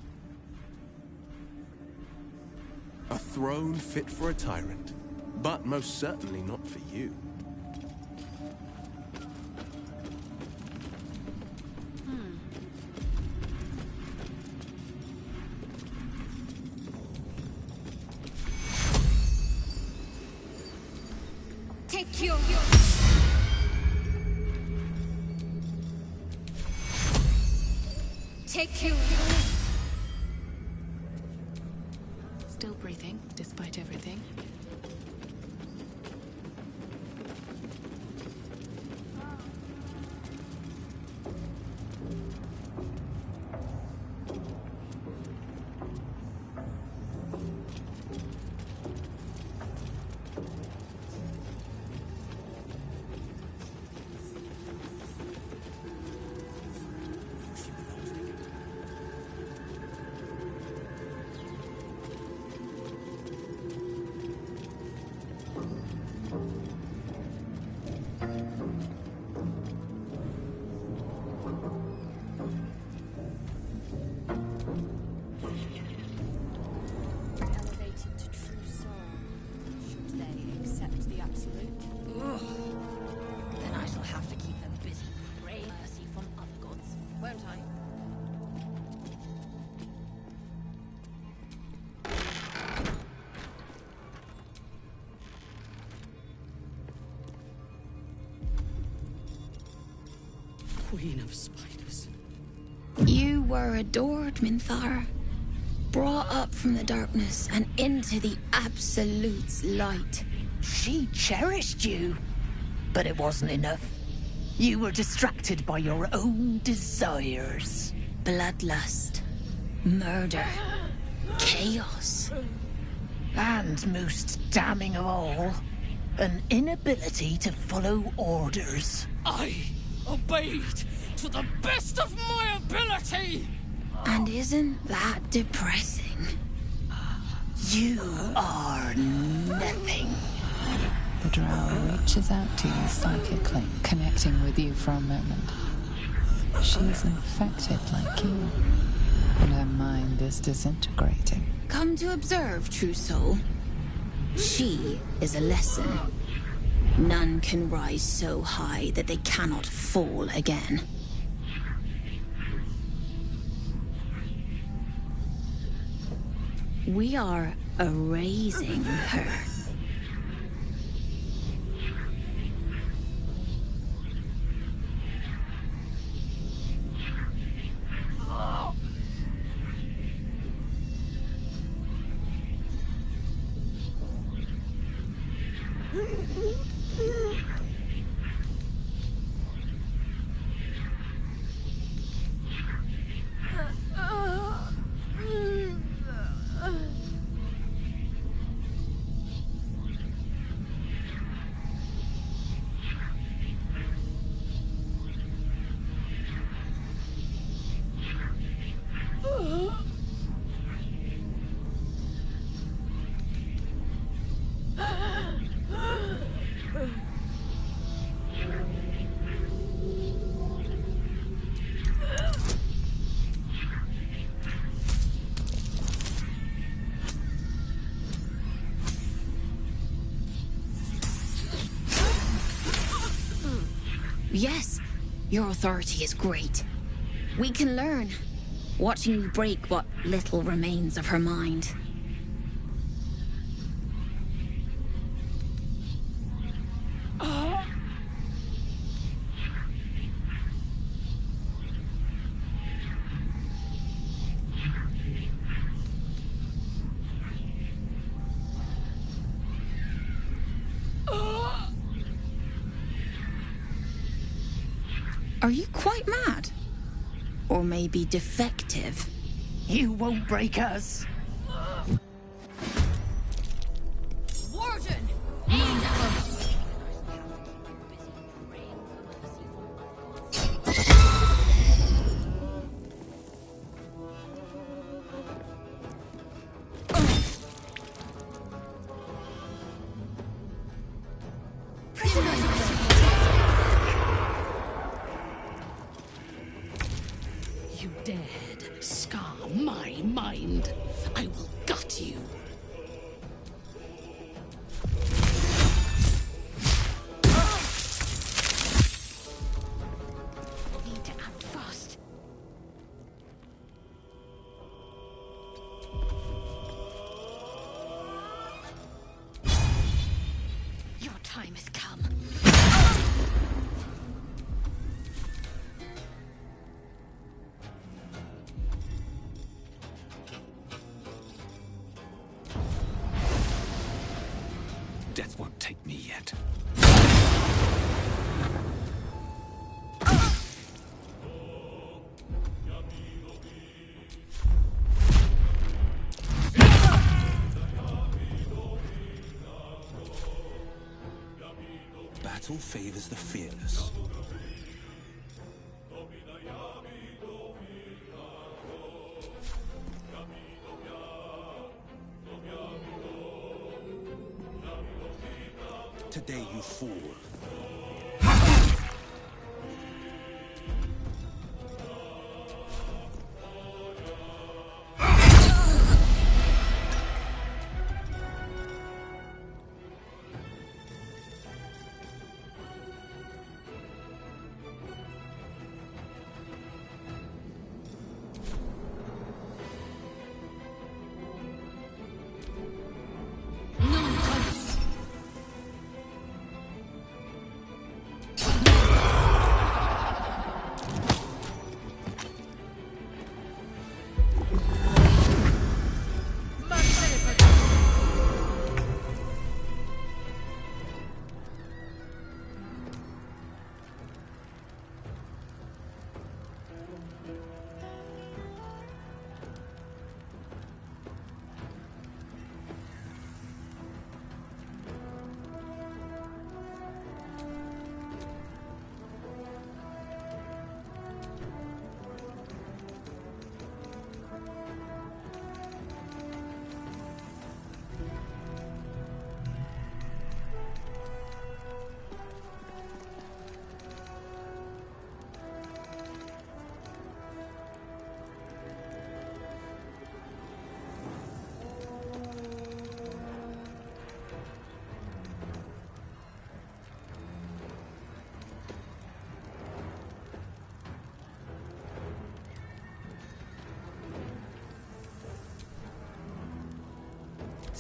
A throne fit for a tyrant, but most certainly not for you. Take your... Take your... Still breathing, despite everything. Elevated to true soul. Should they accept the Absolute? Ugh. Then I shall have to keep them busy praying mercy from other gods, won't I? Queen of spiders. You were adored, Minthara. Brought up from the darkness and into the Absolute's light. She cherished you, but it wasn't enough. You were distracted by your own desires. Bloodlust, murder, chaos. And most damning of all, An inability to follow orders. I obeyed to the best of my ability! And isn't that depressing? You are nothing. The drow reaches out to you psychically, connecting with you for a moment. She's infected like you, and her mind is disintegrating. Come to observe, true soul. She is a lesson. None can rise so high that they cannot fall again. We are erasing her. Yes, your authority is great. We can learn, watching you break what little remains of her mind. Are you quite mad? Or maybe defective? You won't break us. Warden! Aid us! You dared scar my mind. I will gut you. Need to act fast. Your time has come. Death won't take me yet. Battle favors the fearless. Today you fall.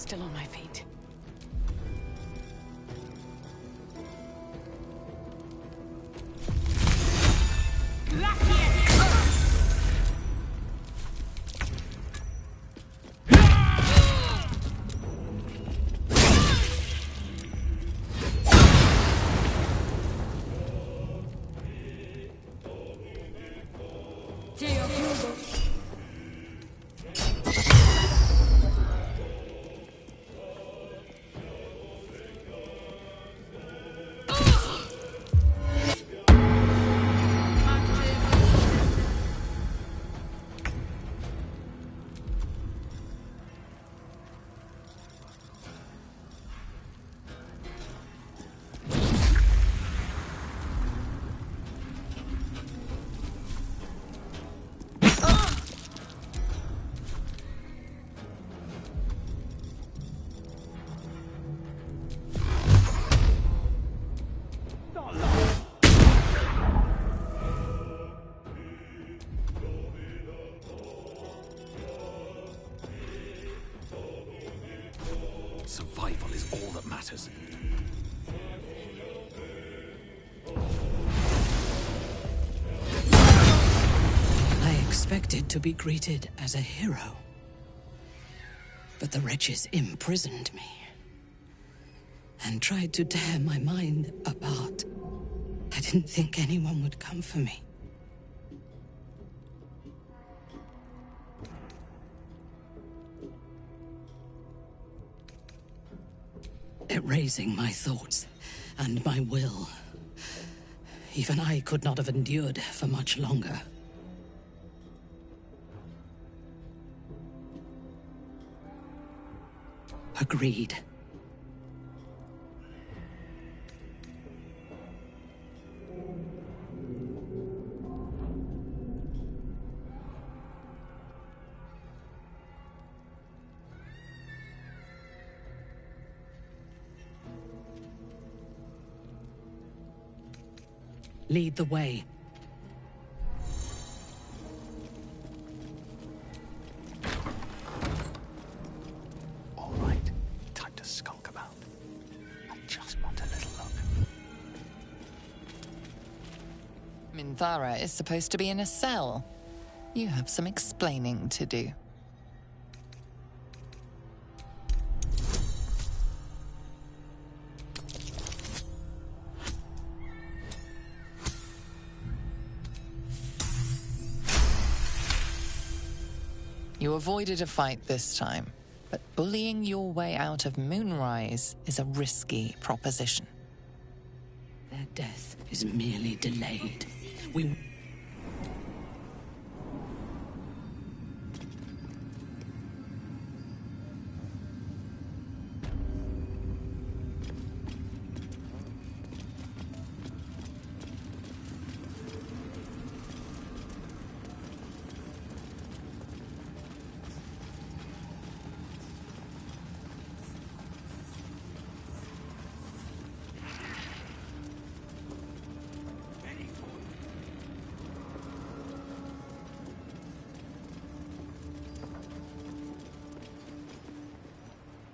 still on my feet. Survival is all that matters. I expected to be greeted as a hero. But the wretches imprisoned me and tried to tear my mind apart. I didn't think anyone would come for me. Erasing my thoughts and my will. Even I could not have endured for much longer. Agreed. Lead the way. All right, time to skulk about. I just want a little look. Minthara is supposed to be in a cell. You have some explaining to do. You avoided a fight this time, but bullying your way out of Moonrise is a risky proposition. Their death is merely delayed. We...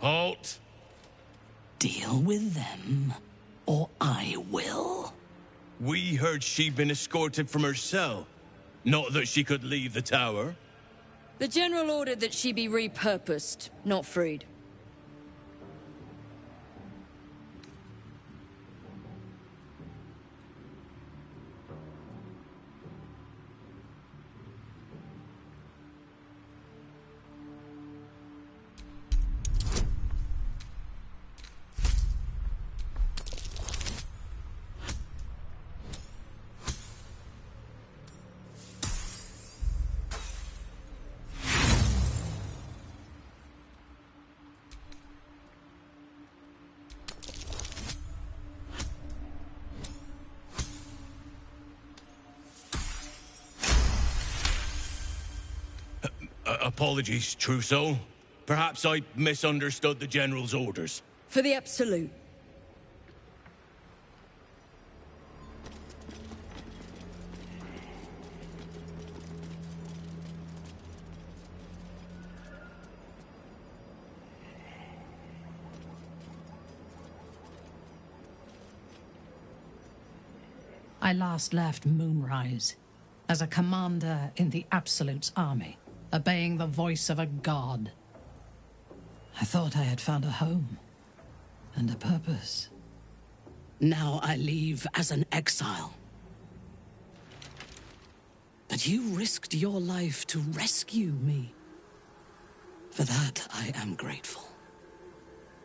Halt! Deal with them, or I will. We heard she'd been escorted from her cell. Not that she could leave the tower. The General ordered that she be repurposed, not freed. Apologies, True Soul. Perhaps I misunderstood the General's orders. For the Absolute. I last left Moonrise as a commander in the Absolute's army, obeying the voice of a god. I thought I had found a home and a purpose. Now I leave as an exile. But you risked your life to rescue me. For that, I am grateful.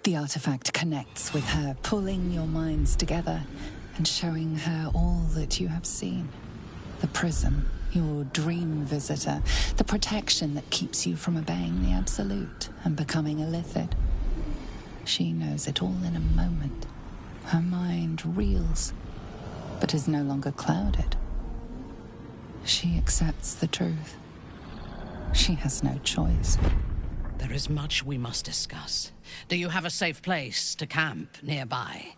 The artifact connects with her, pulling your minds together and showing her all that you have seen. The prism, your dream visitor, the protection that keeps you from obeying the Absolute and becoming a Lithid. She knows it all in a moment. Her mind reels, but is no longer clouded. She accepts the truth. She has no choice. There is much we must discuss. Do you have a safe place to camp nearby?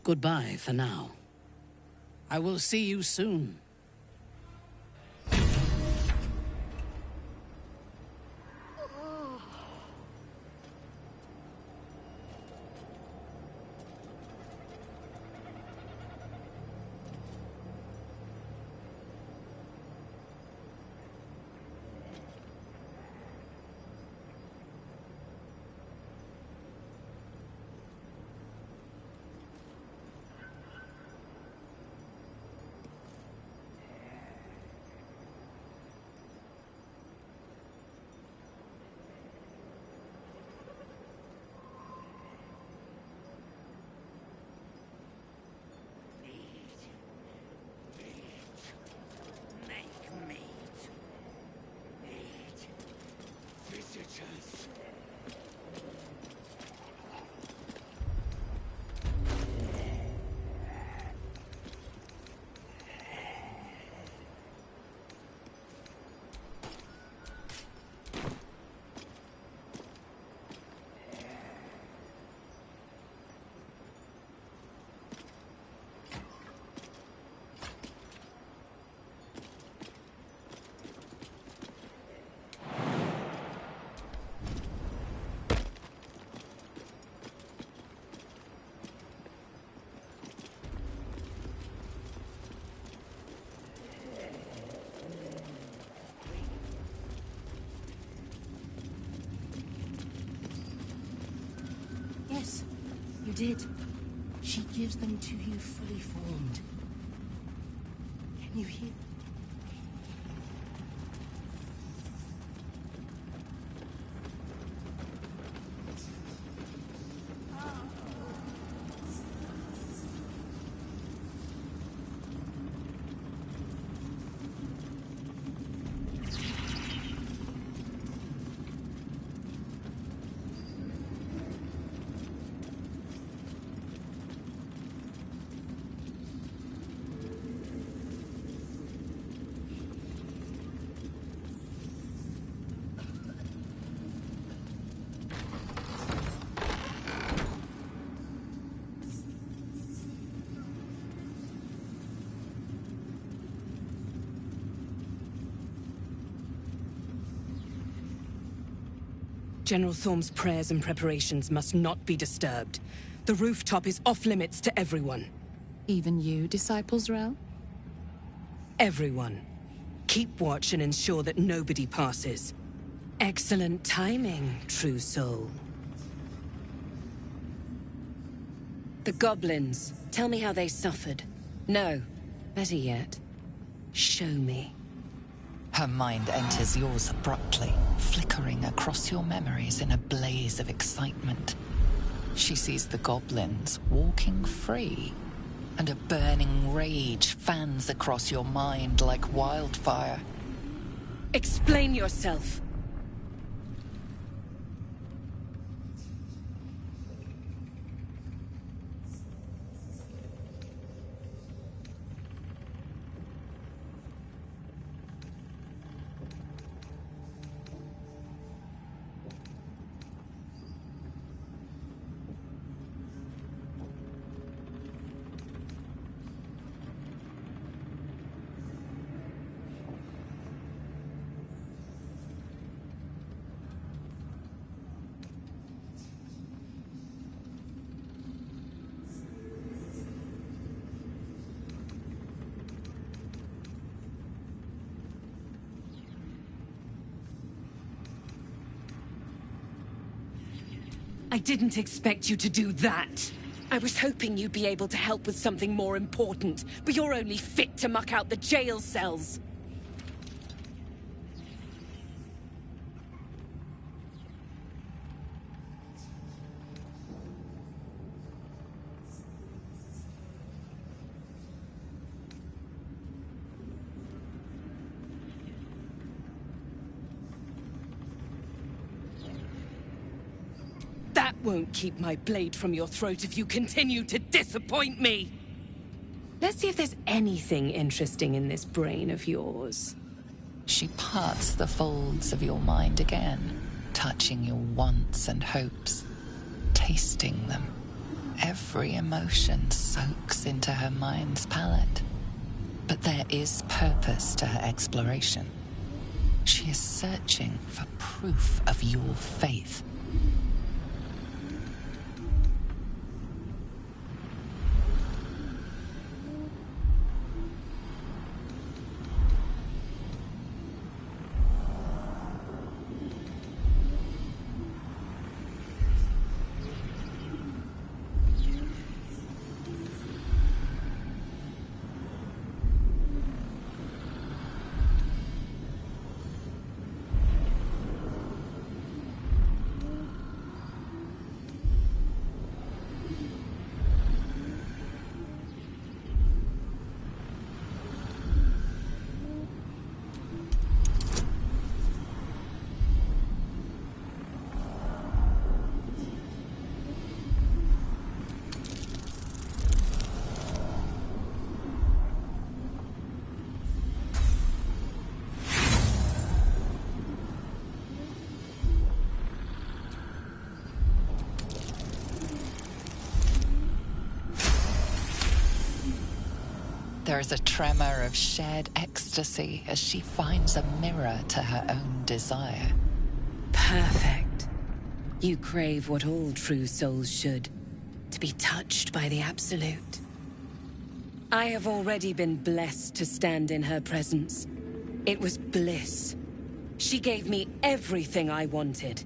Goodbye for now. I will see you soon. Yes, you did. She gives them to you fully formed. Can you hear? General Thorm's prayers and preparations must not be disturbed. The rooftop is off-limits to everyone. Even you, Disciples Rel? Everyone. Keep watch and ensure that nobody passes. Excellent timing, true soul. The goblins. Tell me how they suffered. No. Better yet, show me. Her mind enters yours abruptly, flickering across your memories in a blaze of excitement. She sees the goblins walking free, and a burning rage fans across your mind like wildfire. Explain yourself! I didn't expect you to do that. I was hoping you'd be able to help with something more important, but you're only fit to muck out the jail cells. That won't keep my blade from your throat if you continue to disappoint me! Let's see if there's anything interesting in this brain of yours. She parts the folds of your mind again, touching your wants and hopes, tasting them. Every emotion soaks into her mind's palette. But there is purpose to her exploration. She is searching for proof of your faith. There is a tremor of shared ecstasy as she finds a mirror to her own desire. Perfect. You crave what all true souls should, to be touched by the Absolute. I have already been blessed to stand in her presence. It was bliss. She gave me everything I wanted.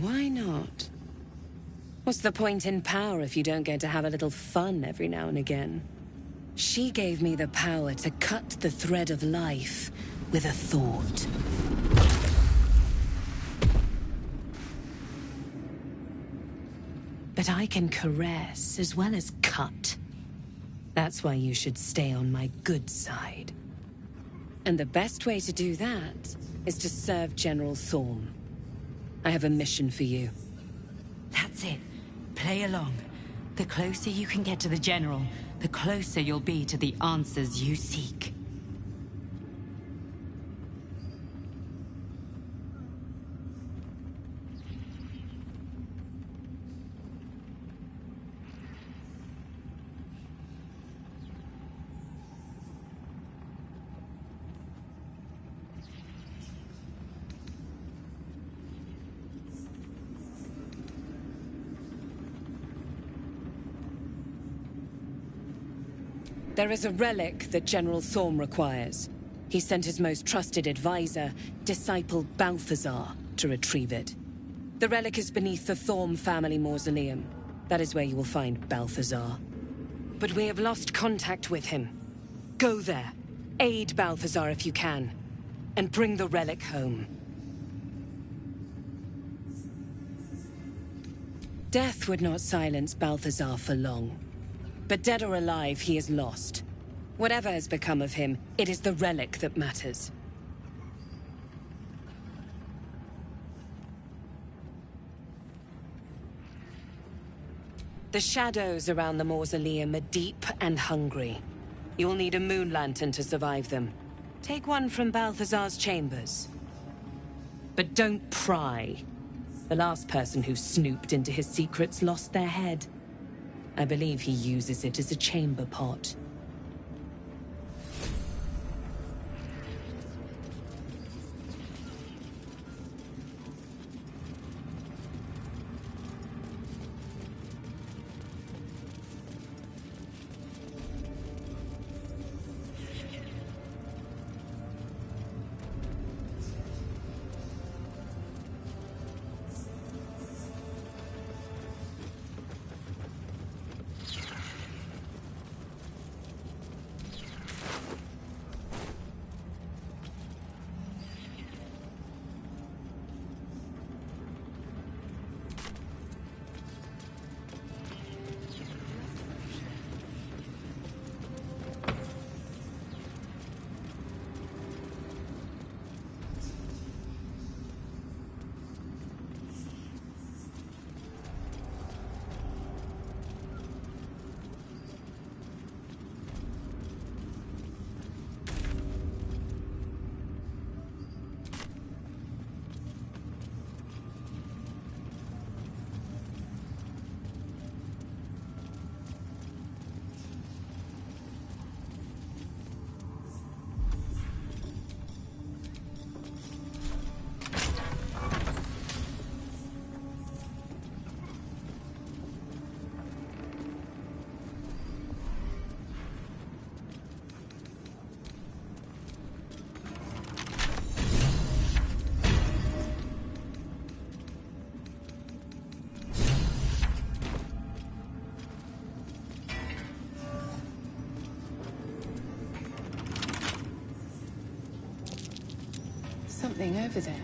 Why not? What's the point in power if you don't get to have a little fun every now and again? She gave me the power to cut the thread of life with a thought. But I can caress as well as cut. That's why you should stay on my good side. And the best way to do that is to serve General Thorm. I have a mission for you. That's it. Play along. The closer you can get to the General, the closer you'll be to the answers you seek. There is a relic that General Thorm requires. He sent his most trusted advisor, disciple Balthazar, to retrieve it. The relic is beneath the Thorm family mausoleum. That is where you will find Balthazar. But we have lost contact with him. Go there, aid Balthazar if you can, and bring the relic home. Death would not silence Balthazar for long. But dead or alive, he is lost. Whatever has become of him, it is the relic that matters. The shadows around the mausoleum are deep and hungry. You'll need a moon lantern to survive them. Take one from Balthazar's chambers. But don't pry. The last person who snooped into his secrets lost their head. I believe he uses it as a chamber pot. something over there.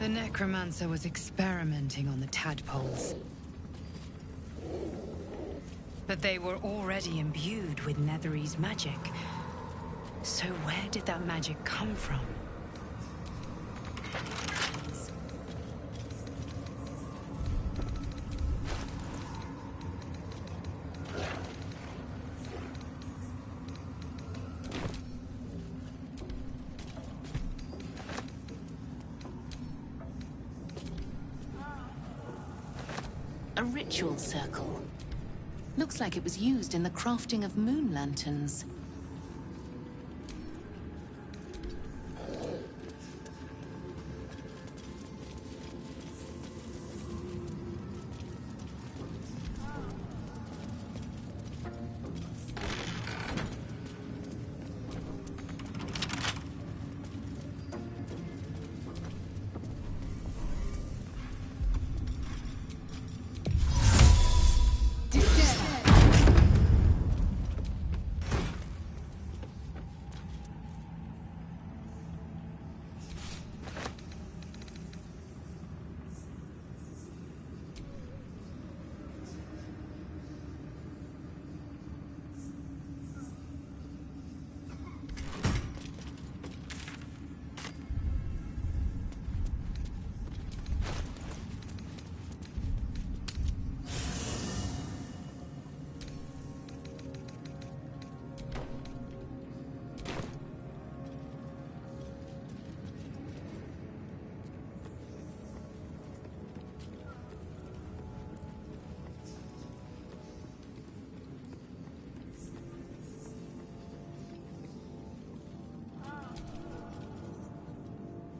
The necromancer was experimenting on the tadpoles. But they were already imbued with Nethery's magic. So where did that magic come from? A ritual circle. Looks like it was used in the crafting of moon lanterns.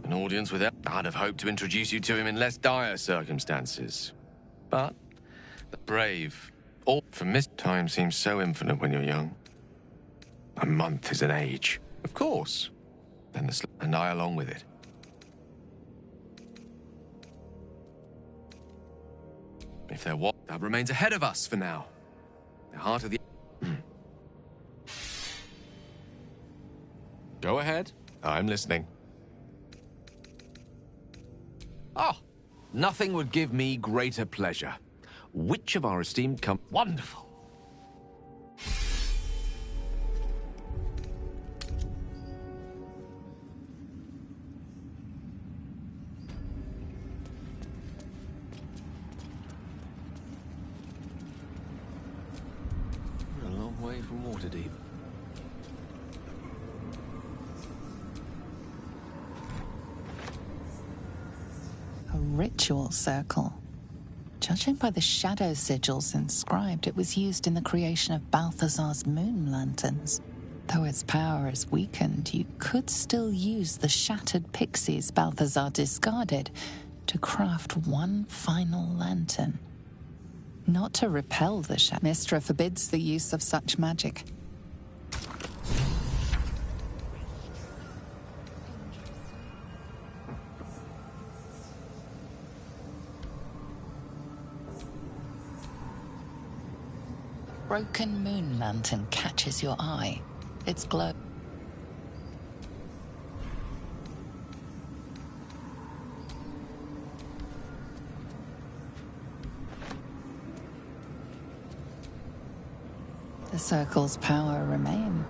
An audience with I'd have hoped to introduce you to him in less dire circumstances. But the brave, all for missed time seems so infinite when you're young. A month is an age, of course. Then and I along with it. If there was, that remains ahead of us for now. The heart of the. Go ahead. I'm listening. Oh, nothing would give me greater pleasure. Which of our esteemed Wonderful. We're a long way from Waterdeep. A ritual circle. Judging by the shadow sigils inscribed, it was used in the creation of Balthazar's moon lanterns. Though its power is weakened, you could still use the shattered pixies Balthazar discarded to craft one final lantern. Not to repel the shadow, Mystra forbids the use of such magic. Broken moon lantern catches your eye. Its glow. The circle's power remains.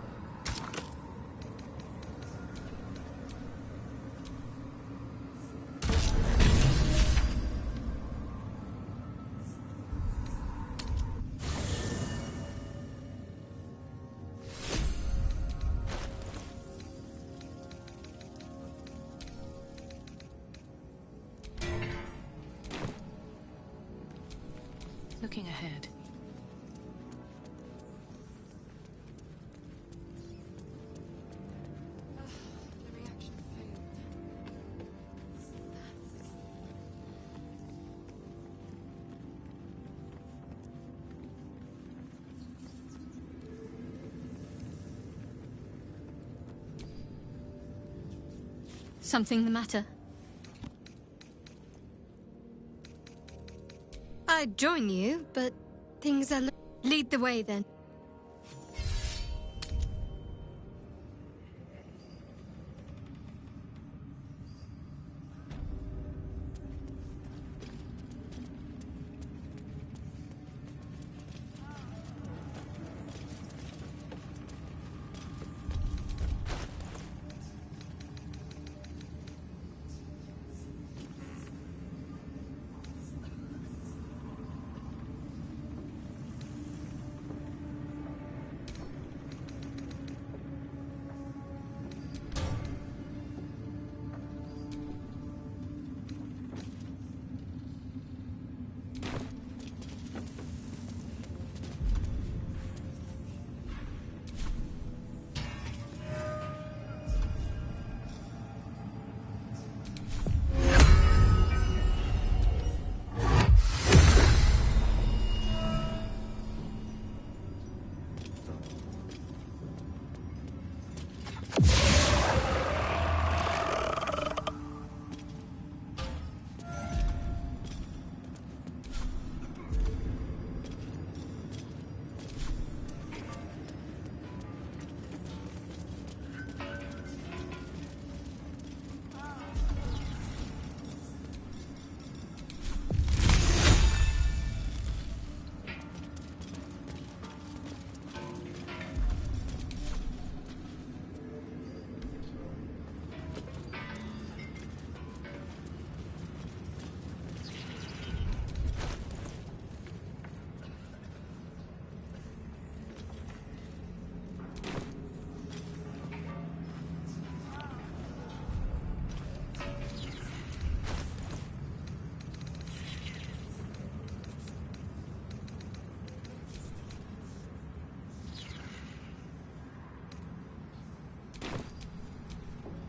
Looking ahead. Something the matter? I'd join you, but things are... Lead the way, then.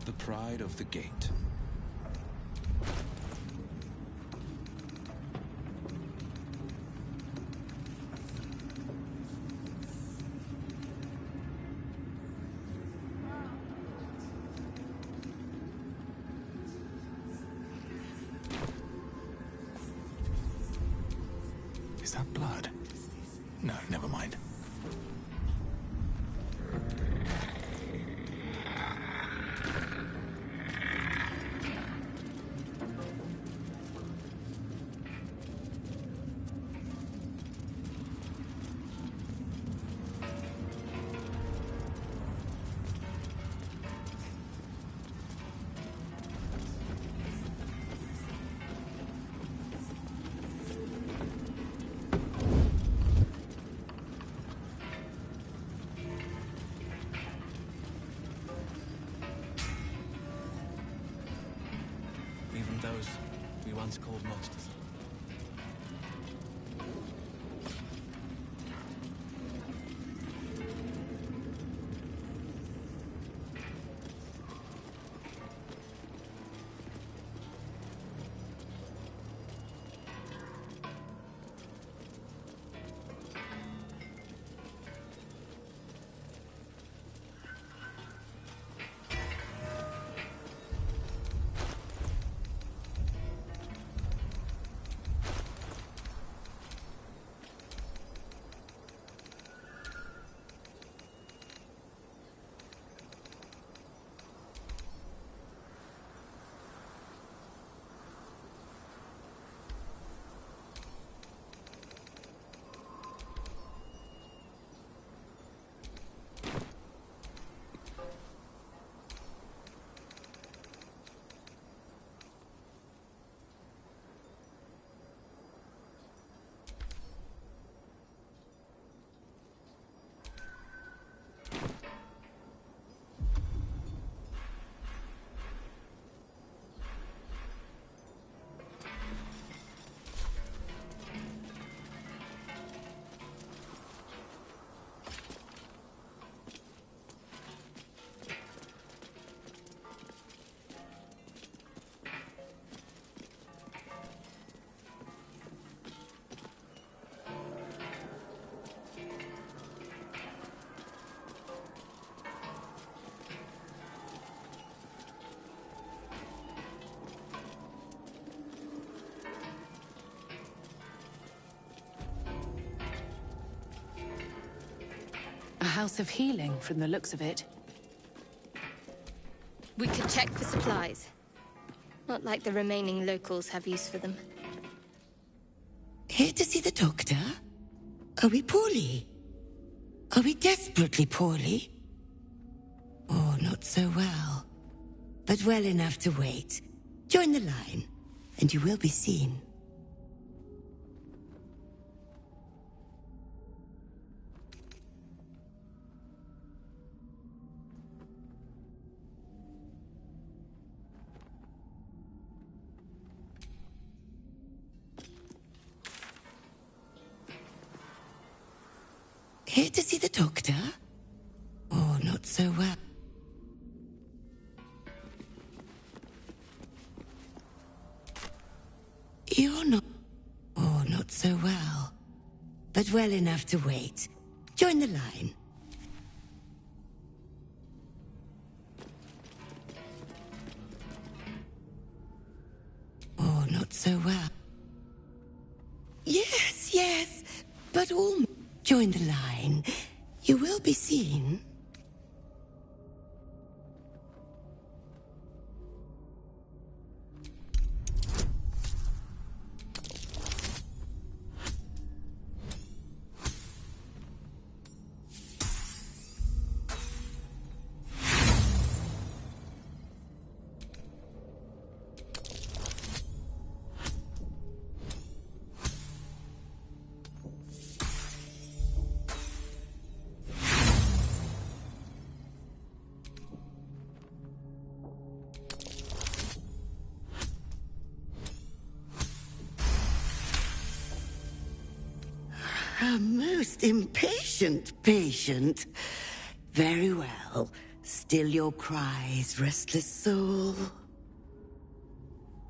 The pride of the gate. Is that blood? No, never mind. Even those we once called monsters. House of Healing from the looks of it. We could check for supplies. Not like the remaining locals have use for them. Here to see the doctor? Are we poorly? Are we desperately poorly? Oh, not so well. But well enough to wait. Join the line, and you will be seen. Here to see the doctor? Oh, not so well. You're not... Oh, not so well. But well enough to wait. Join the line. Oh, not so well. Yes, yes, but all... Join the line. You will be seen. A most impatient patient. Very well. Still your cries, restless soul.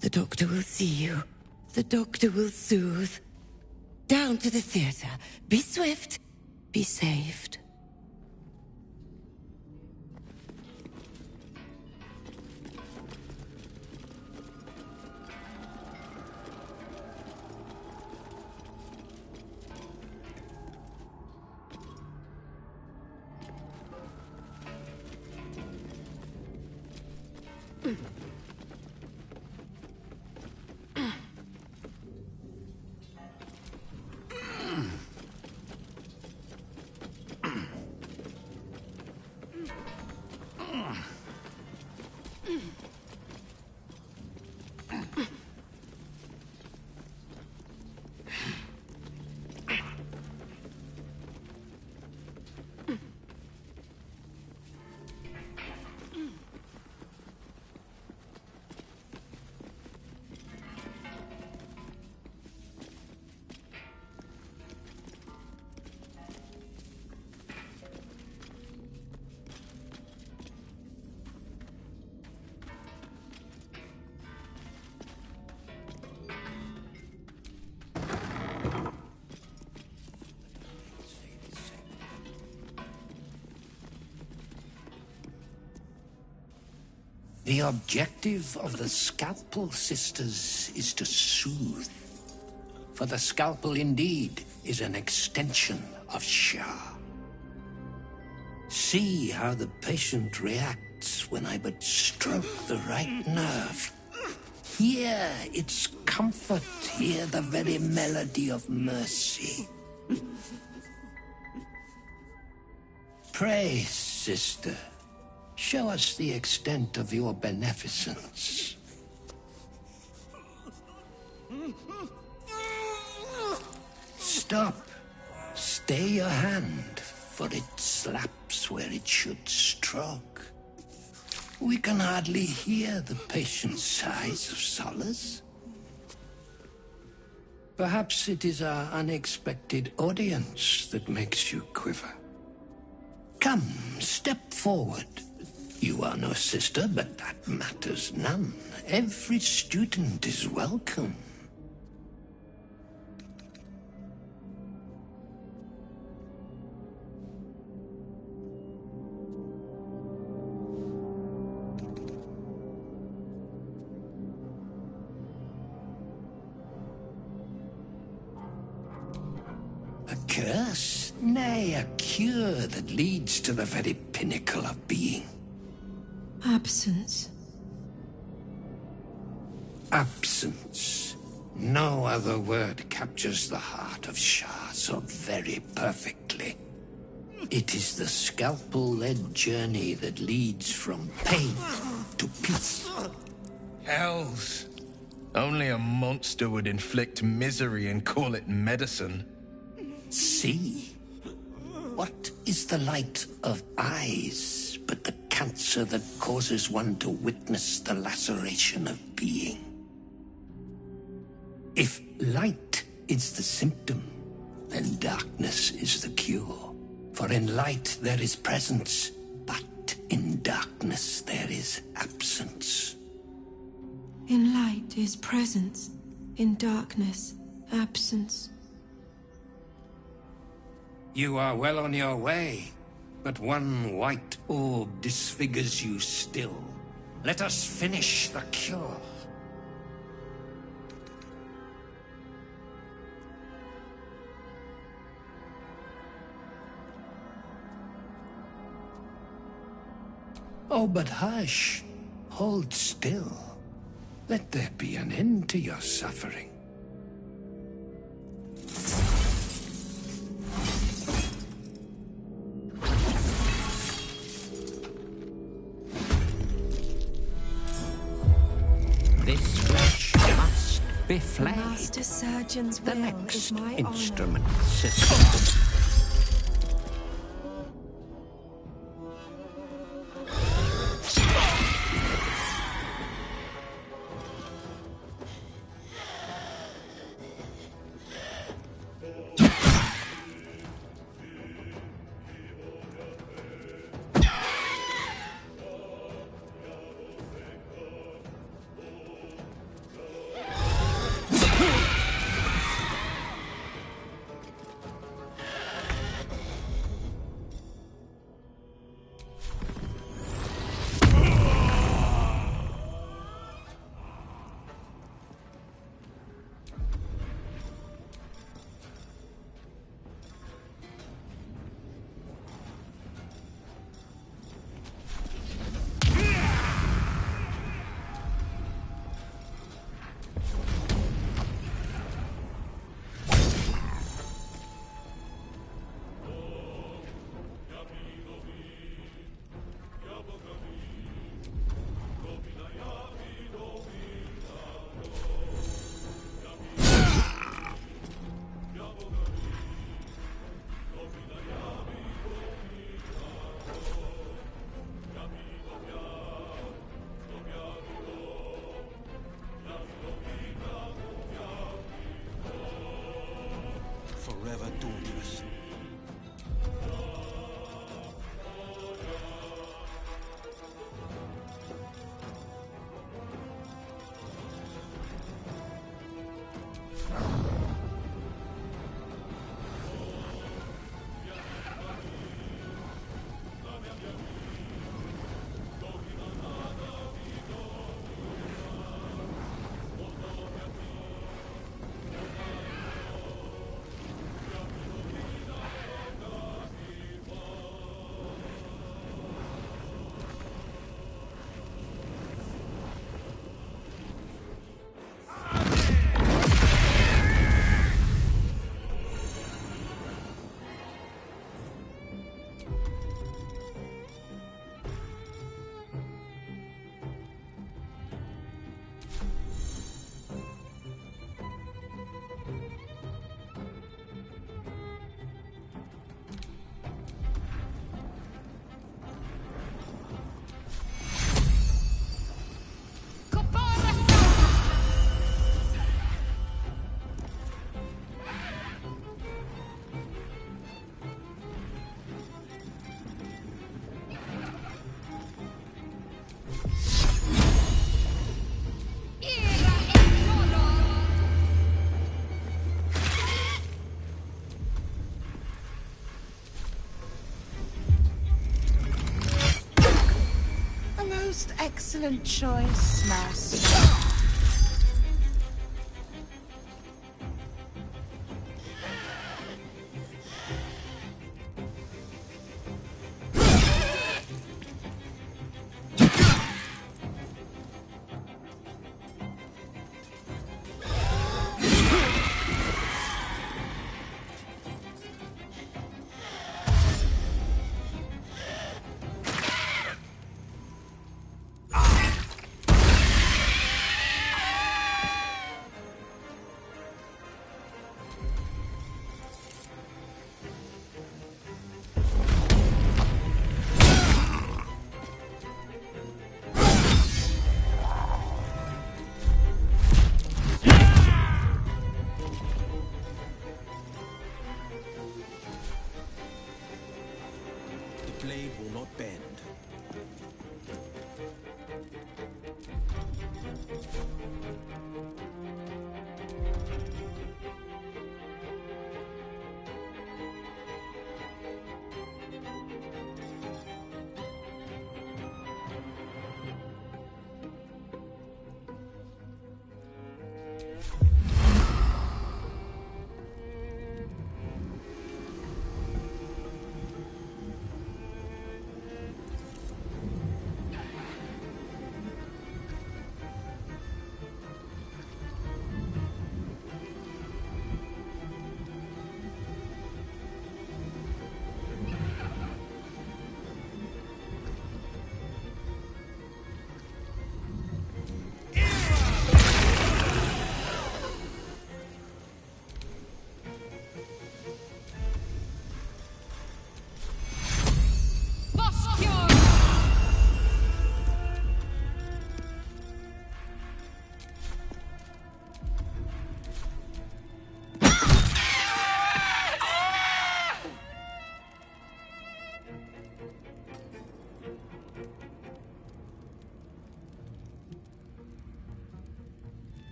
The doctor will see you. The doctor will soothe. Down to the theater. Be swift. Be saved. The objective of the Scalpel Sisters is to soothe. For the scalpel indeed is an extension of Shah. See how the patient reacts when I but stroke the right nerve. Hear its comfort, hear the very melody of mercy. Pray, sister, show us the extent of your beneficence. Stop. Stay your hand, for it slaps where it should stroke. We can hardly hear the patient's sighs of solace. Perhaps it is our unexpected audience that makes you quiver. Come, step forward. You are no sister, but that matters none. Every student is welcome. A curse? Nay, a cure that leads to the very pinnacle of being. Absence. Absence. No other word captures the heart of Shah so very perfectly. It is the scalpel-led journey that leads from pain to peace. Hells. Only a monster would inflict misery and call it medicine. See? What is the light of eyes but the cancer that causes one to witness the laceration of being? If light is the symptom, then darkness is the cure. For in light there is presence, but in darkness there is absence. In light is presence, in darkness, absence. You are well on your way, but one white orb disfigures you still. Let us finish the cure. Oh, but hush. Hold still. Let there be an end to your suffering. This flesh must be flayed. Master Surgeon's The will next is my instrument honor. system. Forever dauntless. Most excellent choice, Master. bend.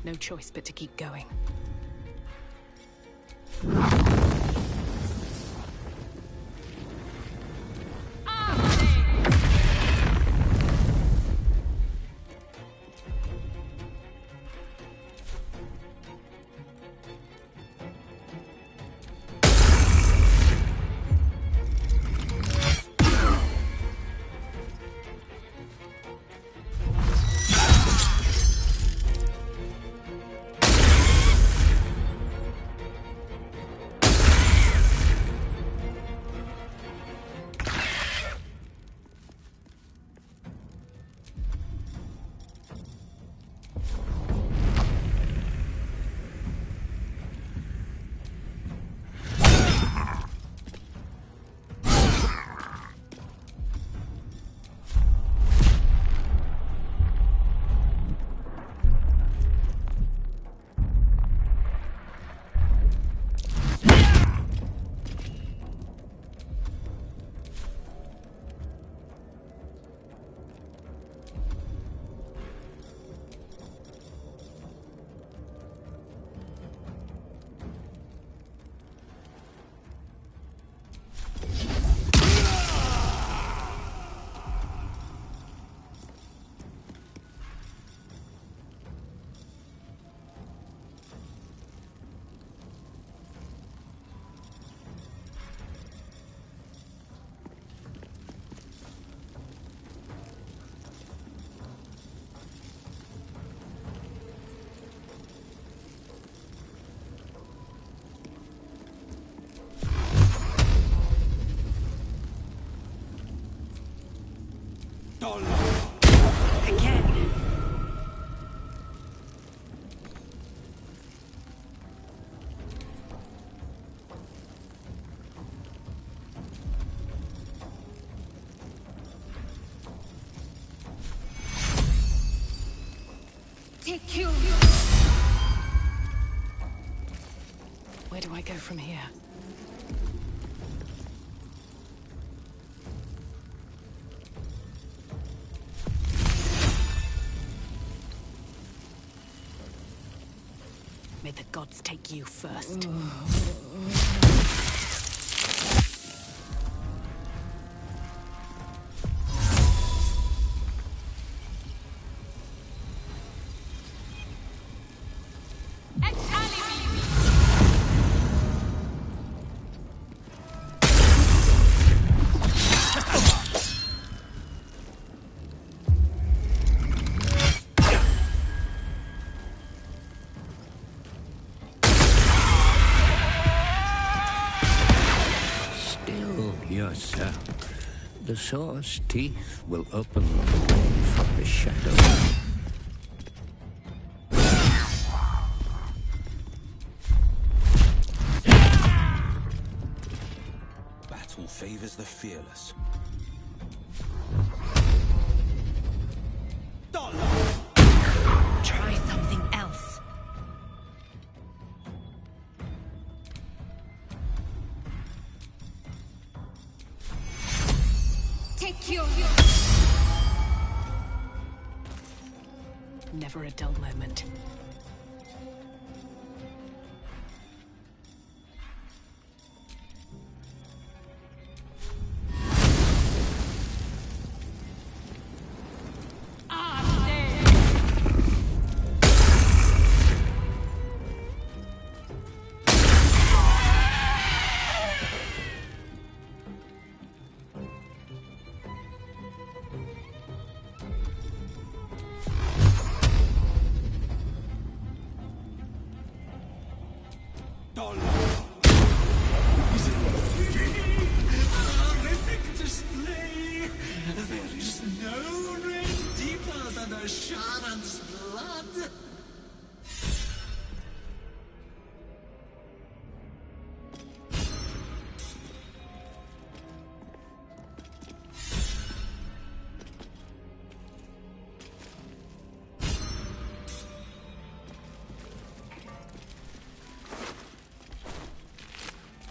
No choice but to keep going. Again. Take you. Where do I go from here? May the gods take you first. Yourself. The saw's teeth will open the way for the shadow. Battle favors the fearless. Try something else. never a dull moment. Horrific display! There is no rain deeper than a shaman's blood!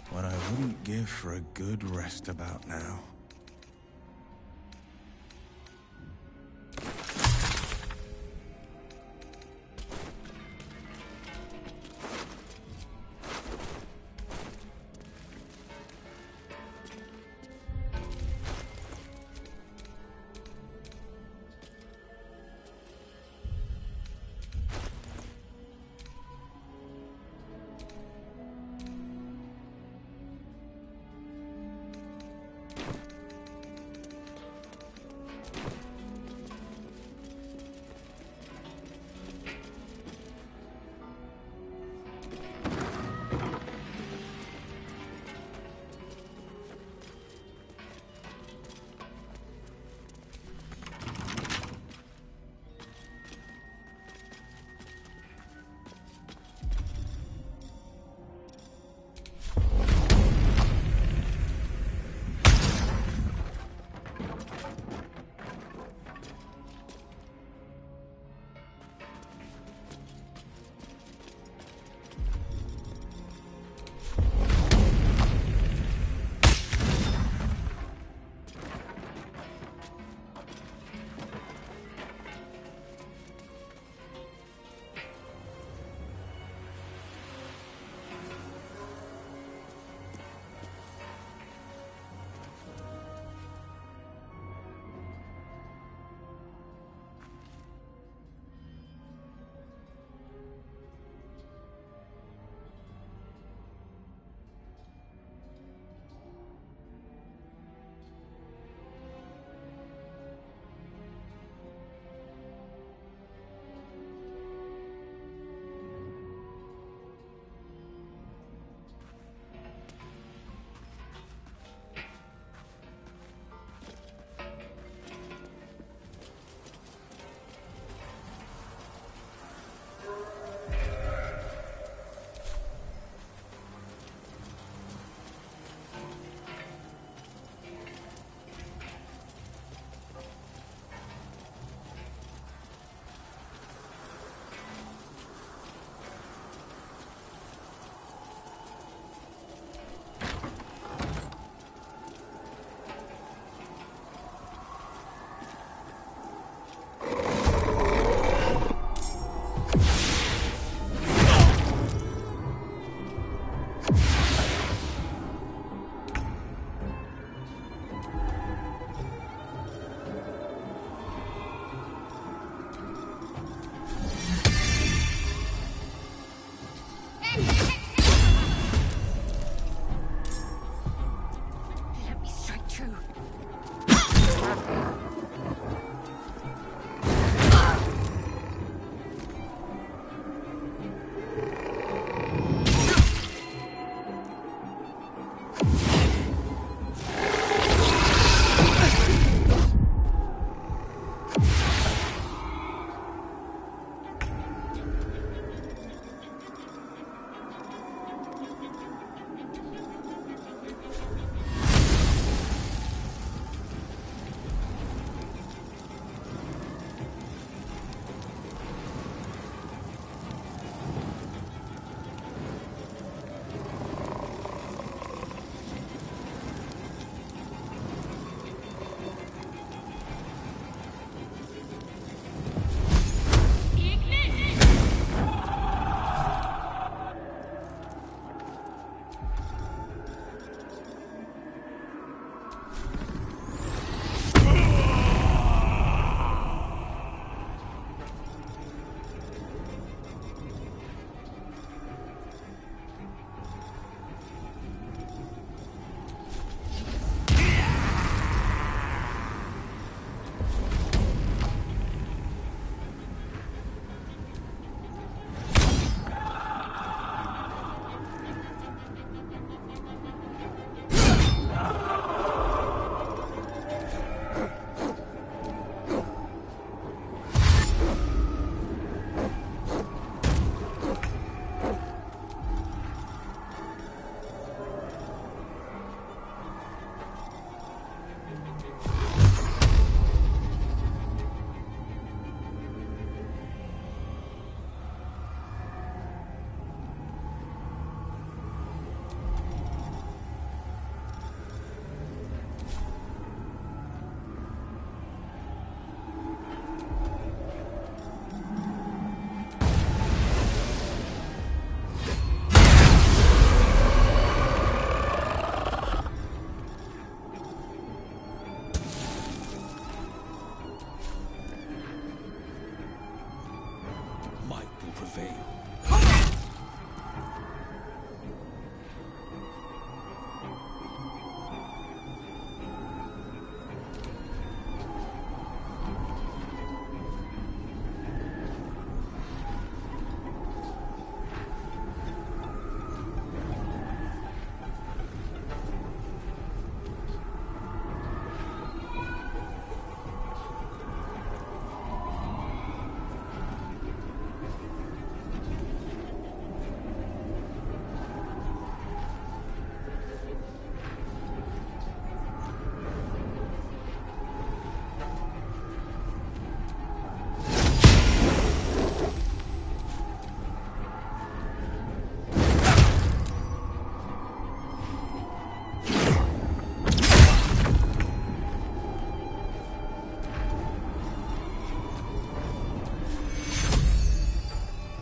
What I wouldn't give for a good rest about now.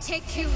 take you.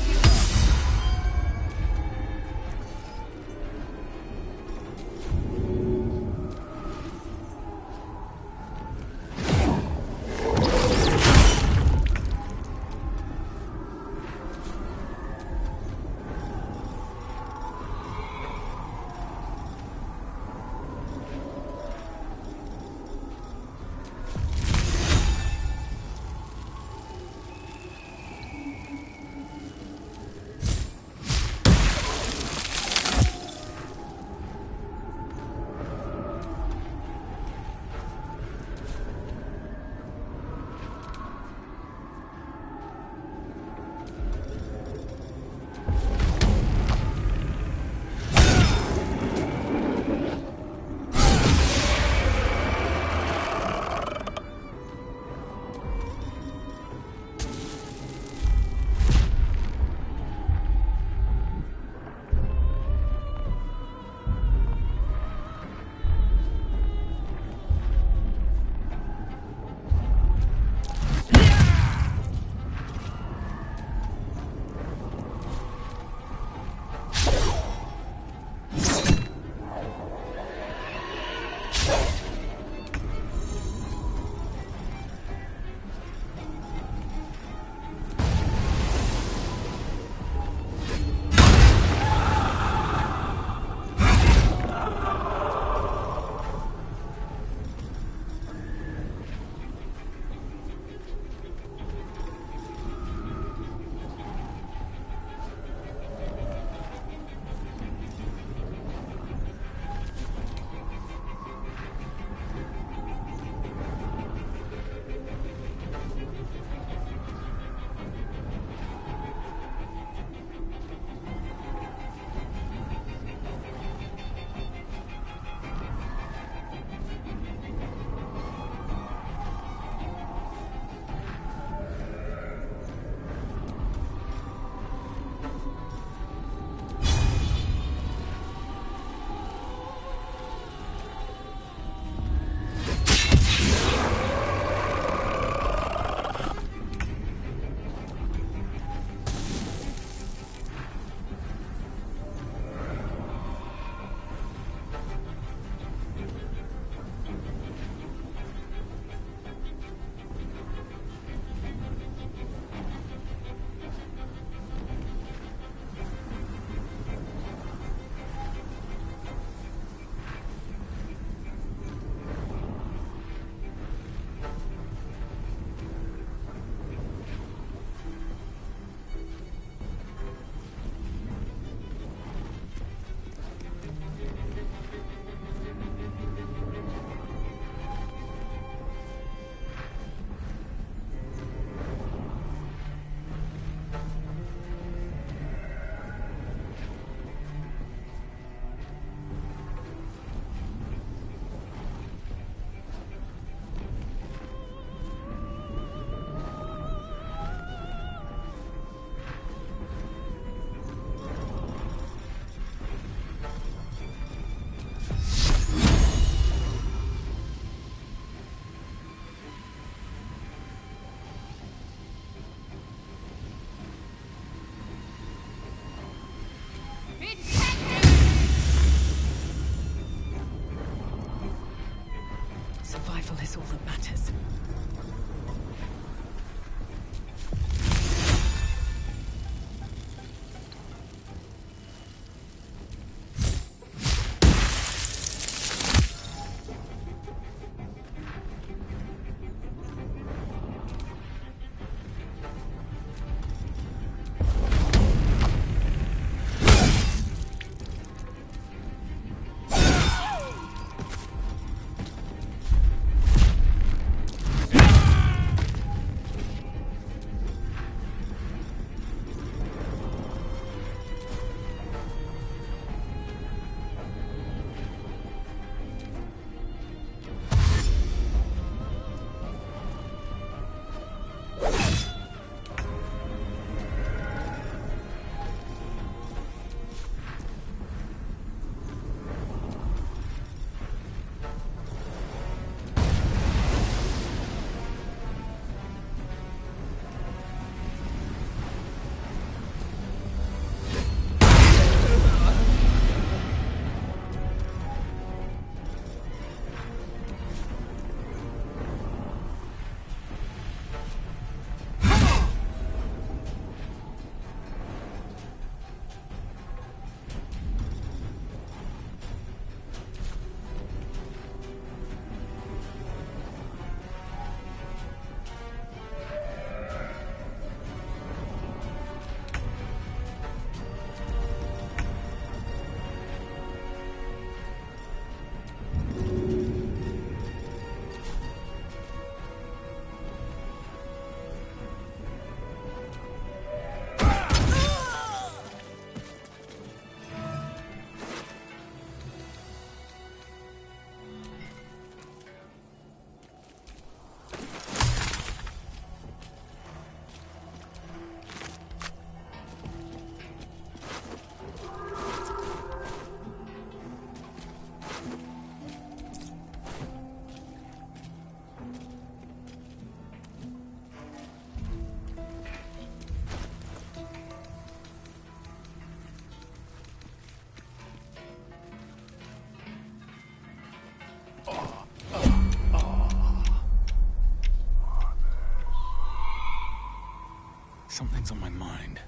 Something's on my mind.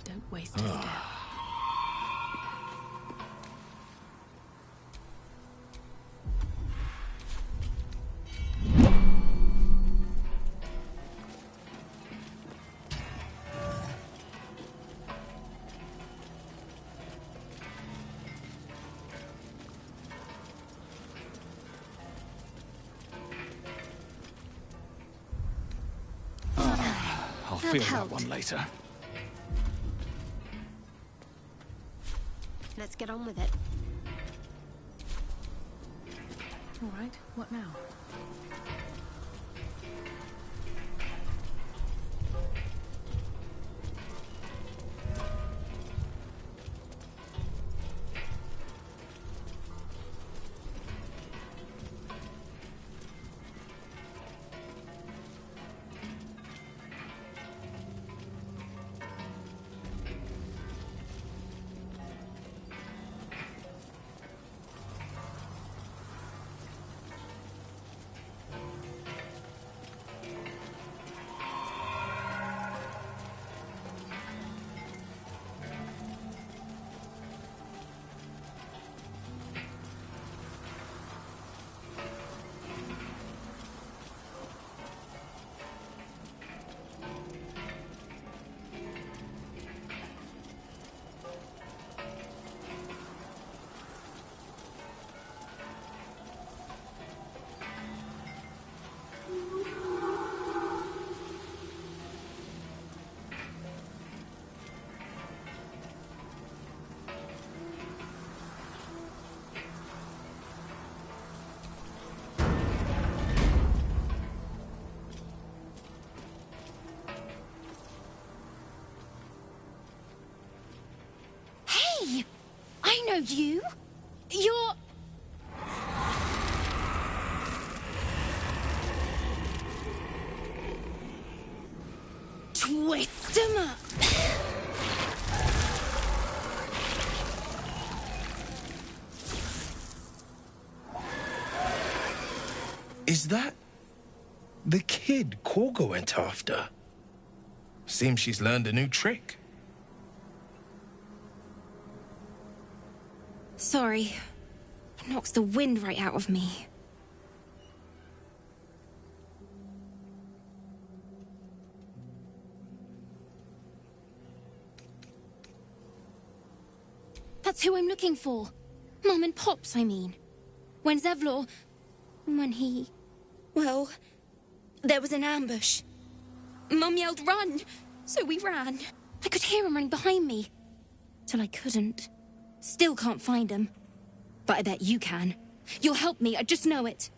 Don't waste a step. I'll feel that one later. Let's get on with it. All right, what now? Hey! I know you! You're... Twist 'em up! Is that the kid Korga went after? Seems she's learned a new trick. Sorry. It knocks the wind right out of me. That's who I'm looking for. Mum and Pops, I mean. When Zevlor... When he... Well... There was an ambush. Mum yelled, "Run!" So we ran. I could hear him running behind me. Till I couldn't. Still can't find him. But I bet you can. You'll help me, I just know it.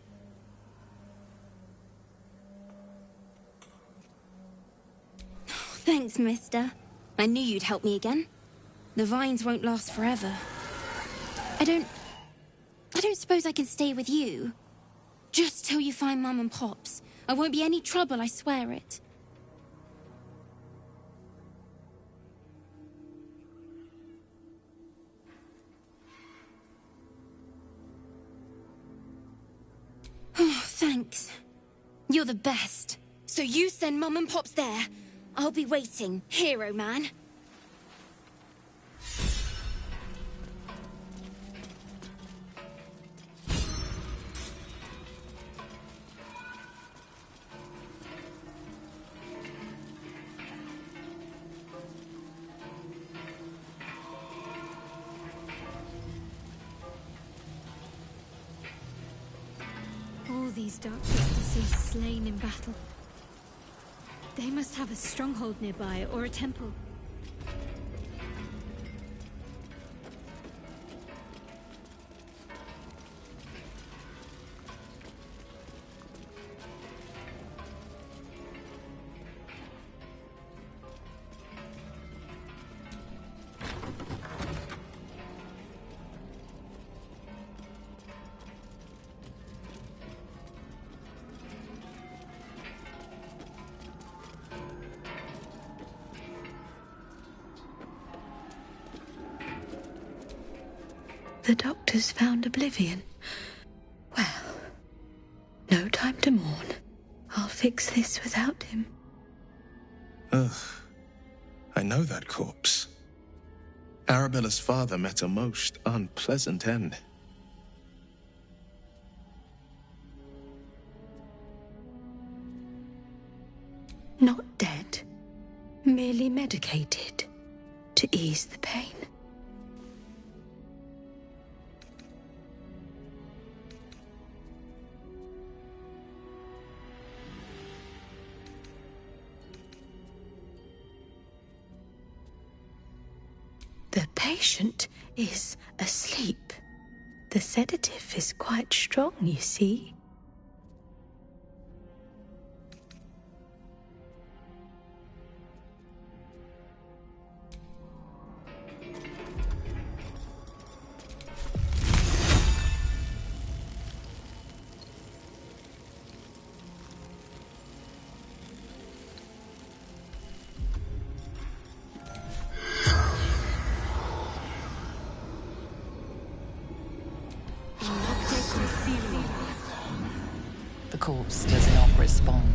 Thanks, mister. I knew you'd help me again. The vines won't last forever. I don't suppose I can stay with you. Just till you find Mum and Pops. I won't be any trouble, I swear it. Oh, thanks. You're the best. So you send Mum and Pops there. I'll be waiting, hero man. All these dark justices slain in battle. They must have a stronghold nearby, or a temple. The doctors found oblivion. Well, No time to mourn. I'll fix this without him. Ugh. I know that corpse. Arabella's father met a most unpleasant end. Not dead. Merely medicated to ease the pain. The patient is asleep. The sedative is quite strong, you see. The corpse does not respond.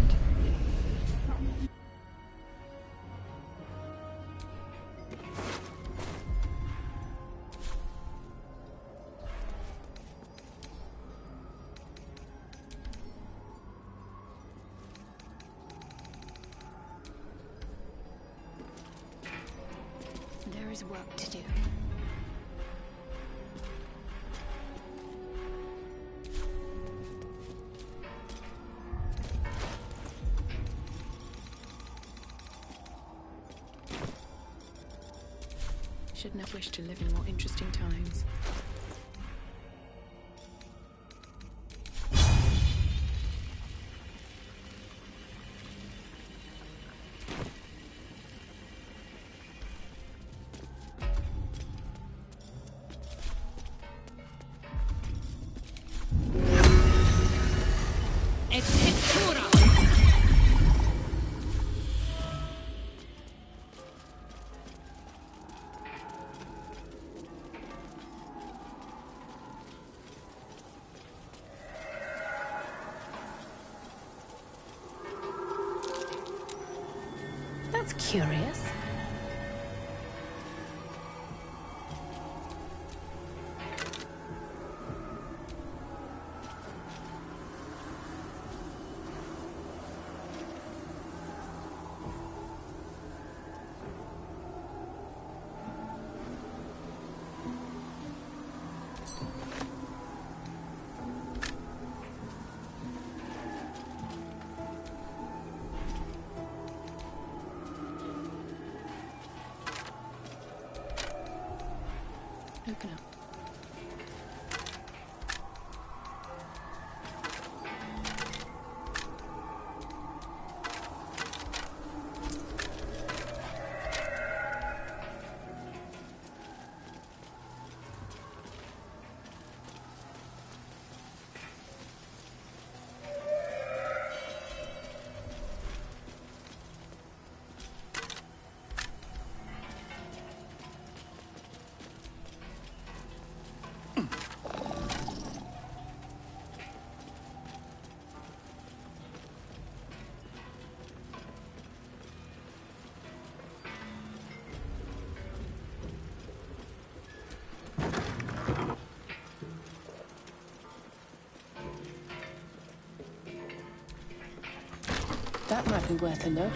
There is work to do. Shouldn't have wished to live in more interesting times. That's curious. Open up. That might be worth a look.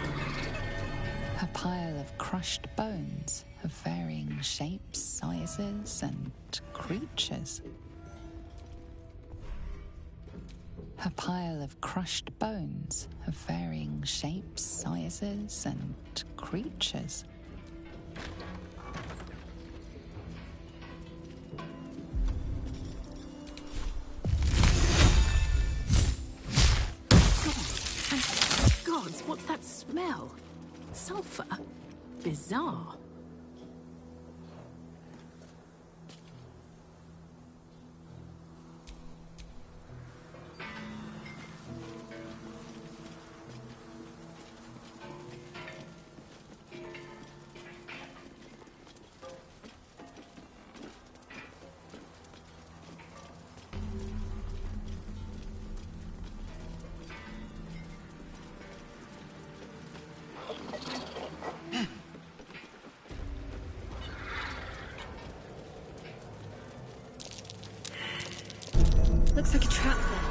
A pile of crushed bones of varying shapes, sizes, and creatures. A pile of crushed bones of varying shapes, sizes, and creatures. Gods, what's that smell? Sulfur? Bizarre. Looks like a trap there.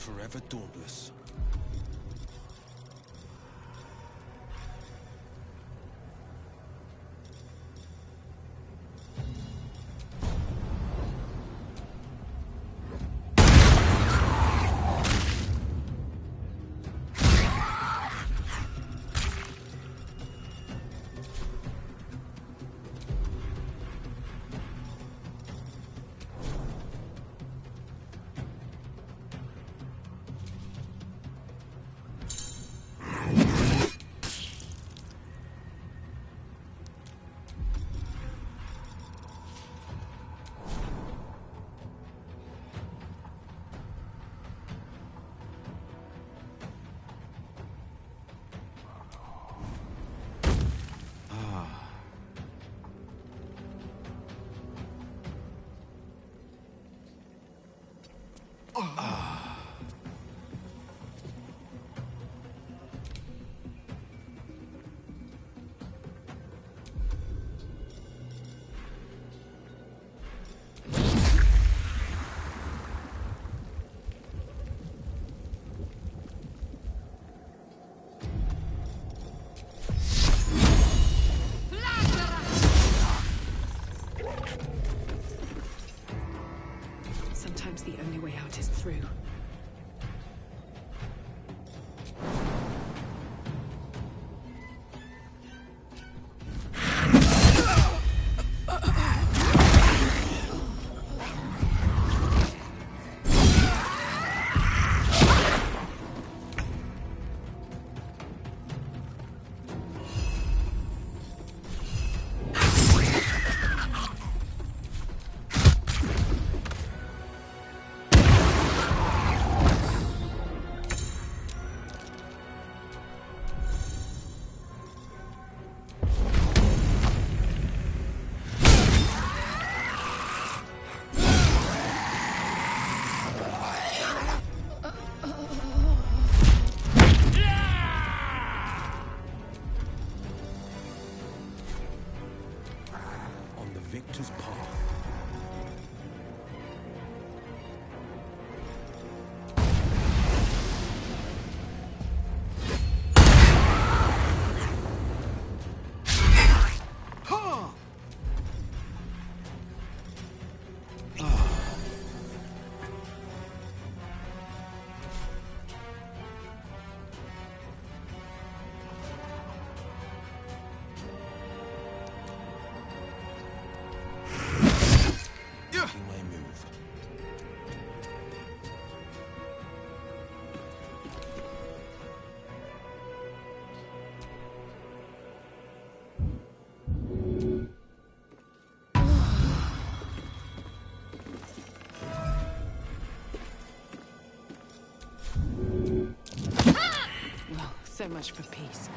Forever dauntless. is through. Victor's path. So much for peace.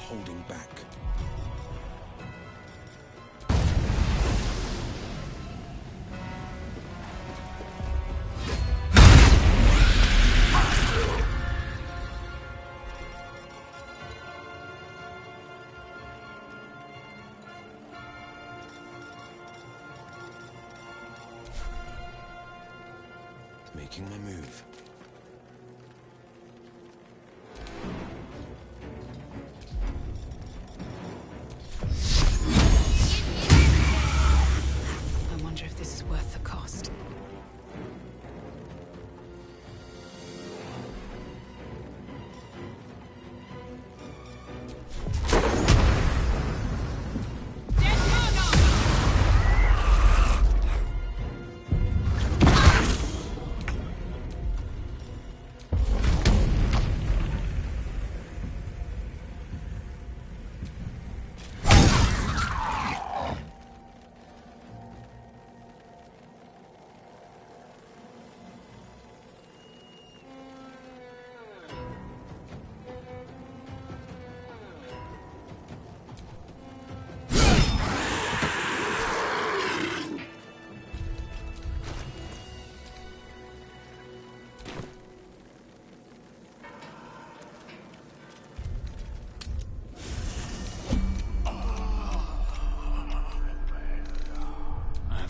Holding back. Making my move. I wonder if this is worth the cost.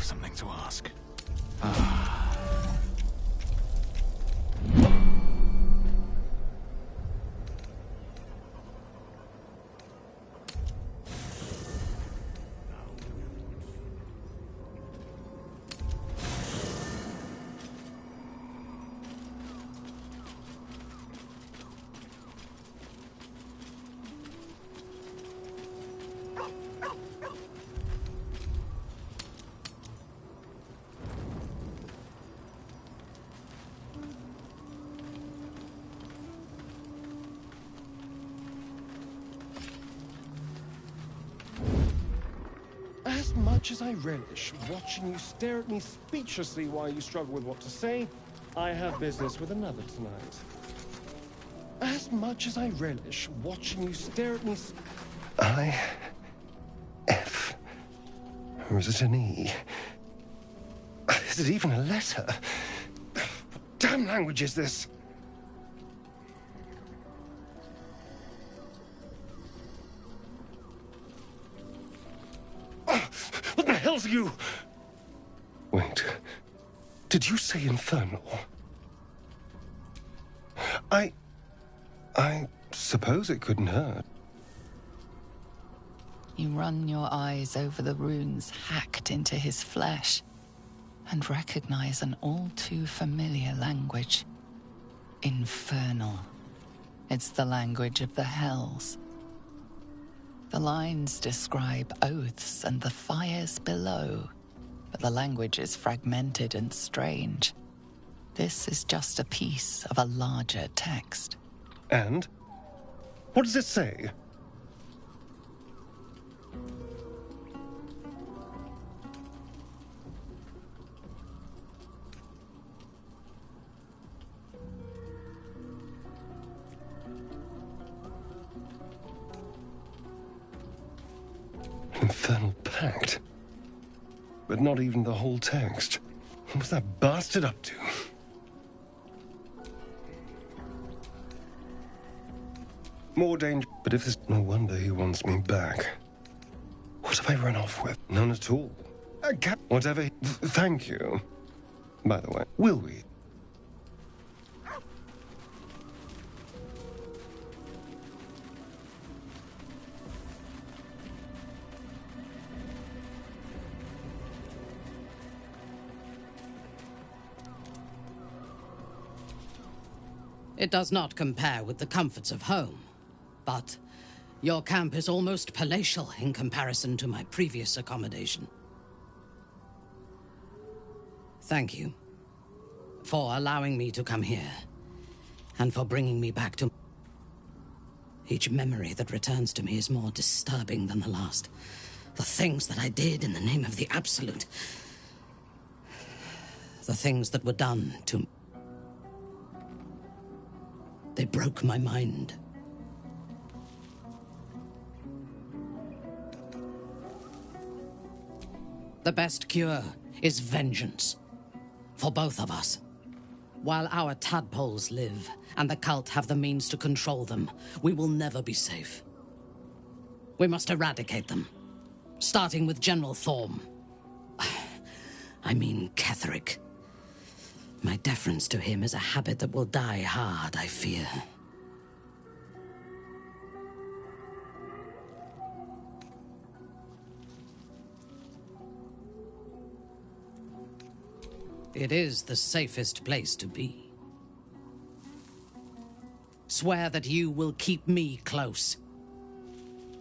Something to ask. As much as I relish watching you stare at me speechlessly while you struggle with what to say, I have business with another tonight. As much as I relish watching you stare at me... I... F... Or is it an E? Is it even a letter? What damn language is this? What the hell's you? Wait. Did you say infernal? I suppose it couldn't hurt. You run your eyes over the runes hacked into his flesh and recognize an all too familiar language. Infernal. It's the language of the hells. The lines describe oaths and the fires below, but the language is fragmented and strange. This is just a piece of a larger text. And? What does it say? Infernal pact. But not even the whole text. What was that bastard up to? More danger. But if there's no wonder he wants me back. What have I run off with? None at all. Whatever. Thank you. By the way, will we? It does not compare with the comforts of home, but your camp is almost palatial in comparison to my previous accommodation. Thank you for allowing me to come here, and for bringing me back to... Each memory that returns to me is more disturbing than the last. The things that I did in the name of the Absolute. The things that were done to... They broke my mind. The best cure is vengeance. For both of us. While our tadpoles live, and the cult have the means to control them, we will never be safe. We must eradicate them. Starting with General Thorm. I mean Ketheric. My deference to him is a habit that will die hard, I fear. It is the safest place to be. Swear that you will keep me close.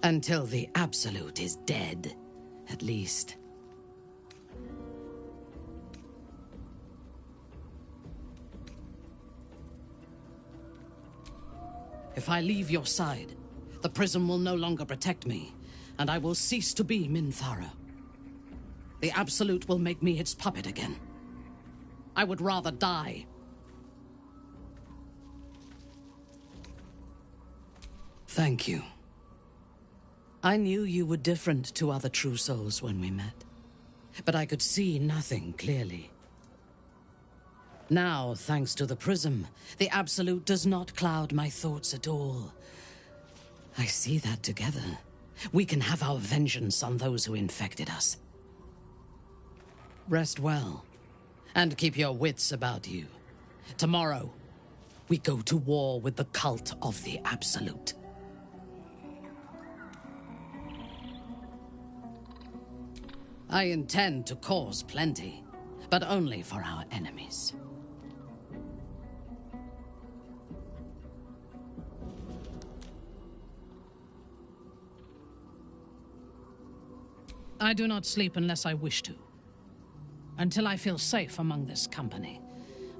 Until the Absolute is dead, at least. If I leave your side, the prism will no longer protect me, and I will cease to be Minthara. The Absolute will make me its puppet again. I would rather die. Thank you. I knew you were different to other true souls when we met, but I could see nothing clearly. Now, thanks to the prism, the Absolute does not cloud my thoughts at all. I see that together, we can have our vengeance on those who infected us. Rest well, and keep your wits about you. Tomorrow, we go to war with the cult of the Absolute. I intend to cause plenty, but only for our enemies. I do not sleep unless I wish to. Until I feel safe among this company,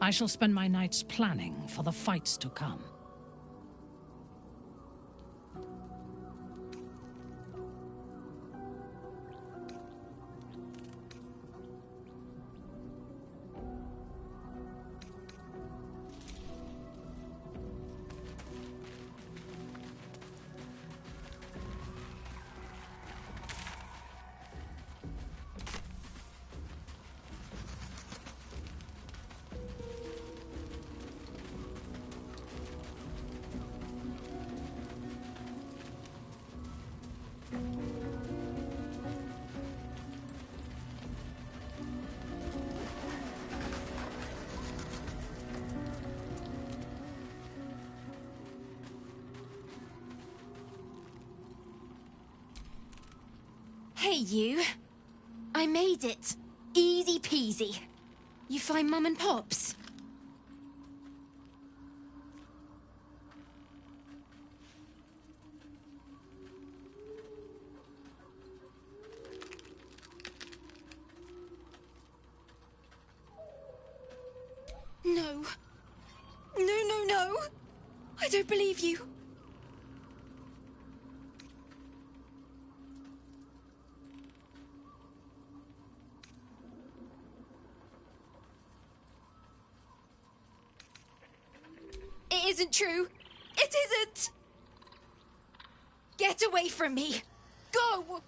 I shall spend my nights planning for the fights to come. Hey, you. I made it. Easy peasy. You find Mum and Pops? No. No. I don't believe you. It isn't true. It isn't! Get away from me! Go!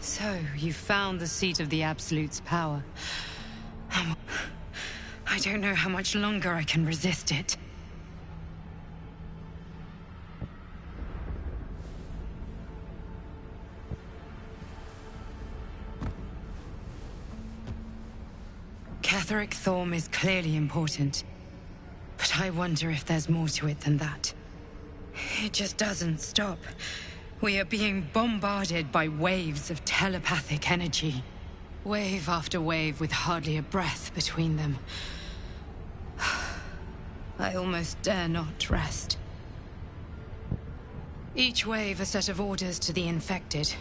So, you found the seat of the Absolute's power. I don't know how much longer I can resist it. Catherick Thorm is clearly important, but I wonder if there's more to it than that. It just doesn't stop. We are being bombarded by waves of telepathic energy. Wave after wave with hardly a breath between them. I almost dare not rest. Each wave a set of orders to the infected.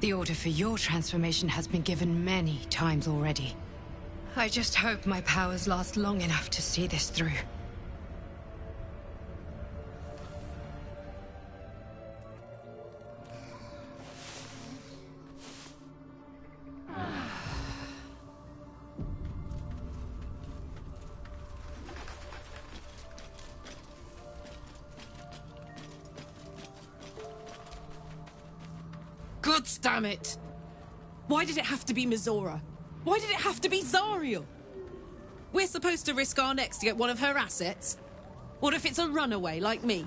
The order for your transformation has been given many times already. I just hope my powers last long enough to see this through. Gods damn it! Why did it have to be Mizora? Why did it have to be Zariel? We're supposed to risk our necks to get one of her assets? What if it's a runaway like me?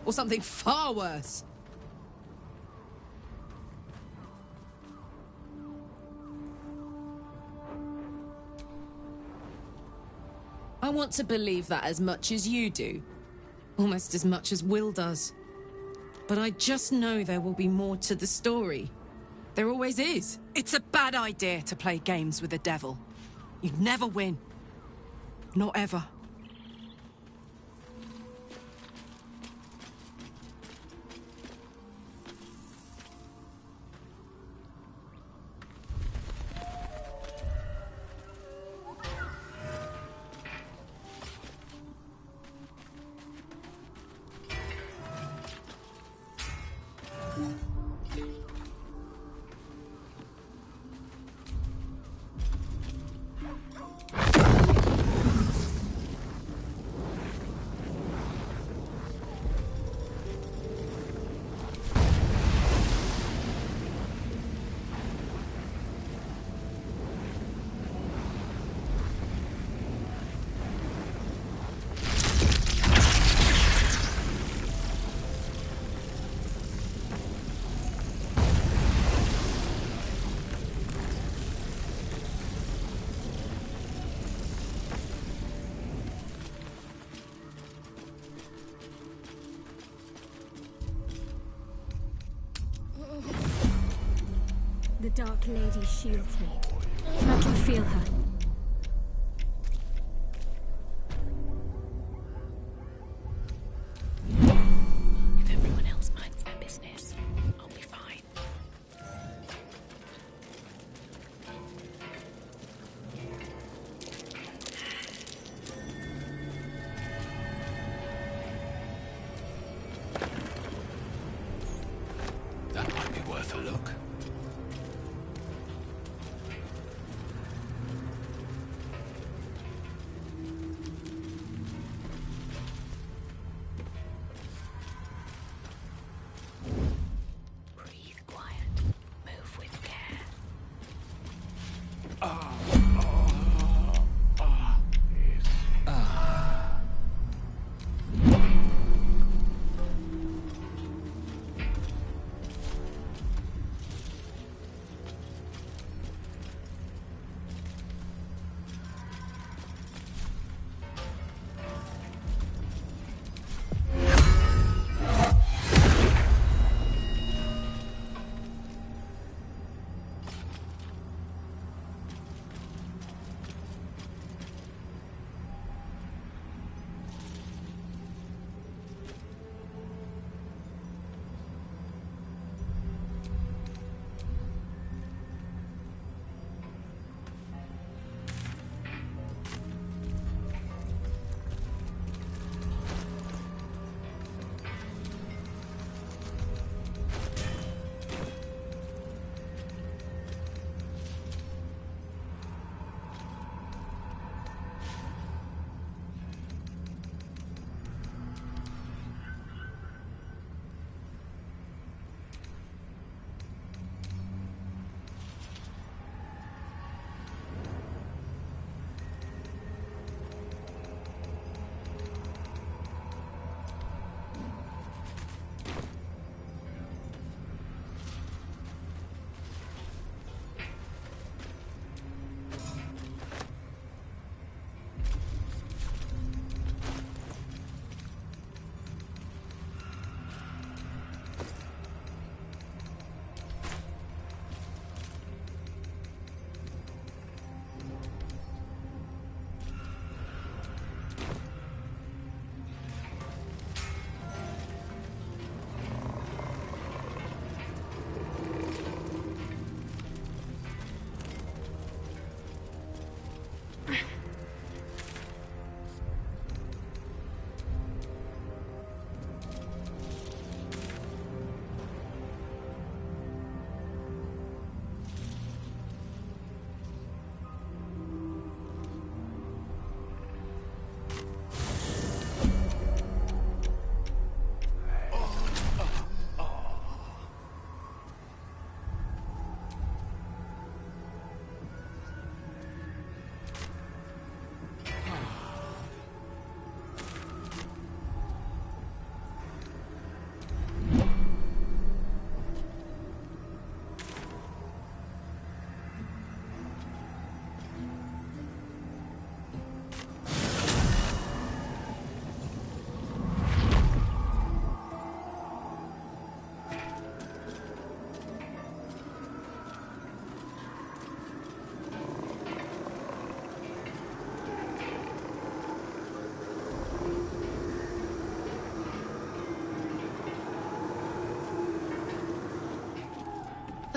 Or something far worse? I want to believe that as much as you do. Almost as much as Will does. But I just know there will be more to the story. There always is. It's a bad idea to play games with the devil. You'd never win. Not ever. The Dark Lady shields me. I can feel her. If everyone else minds their business, I'll be fine. That might be worth a look.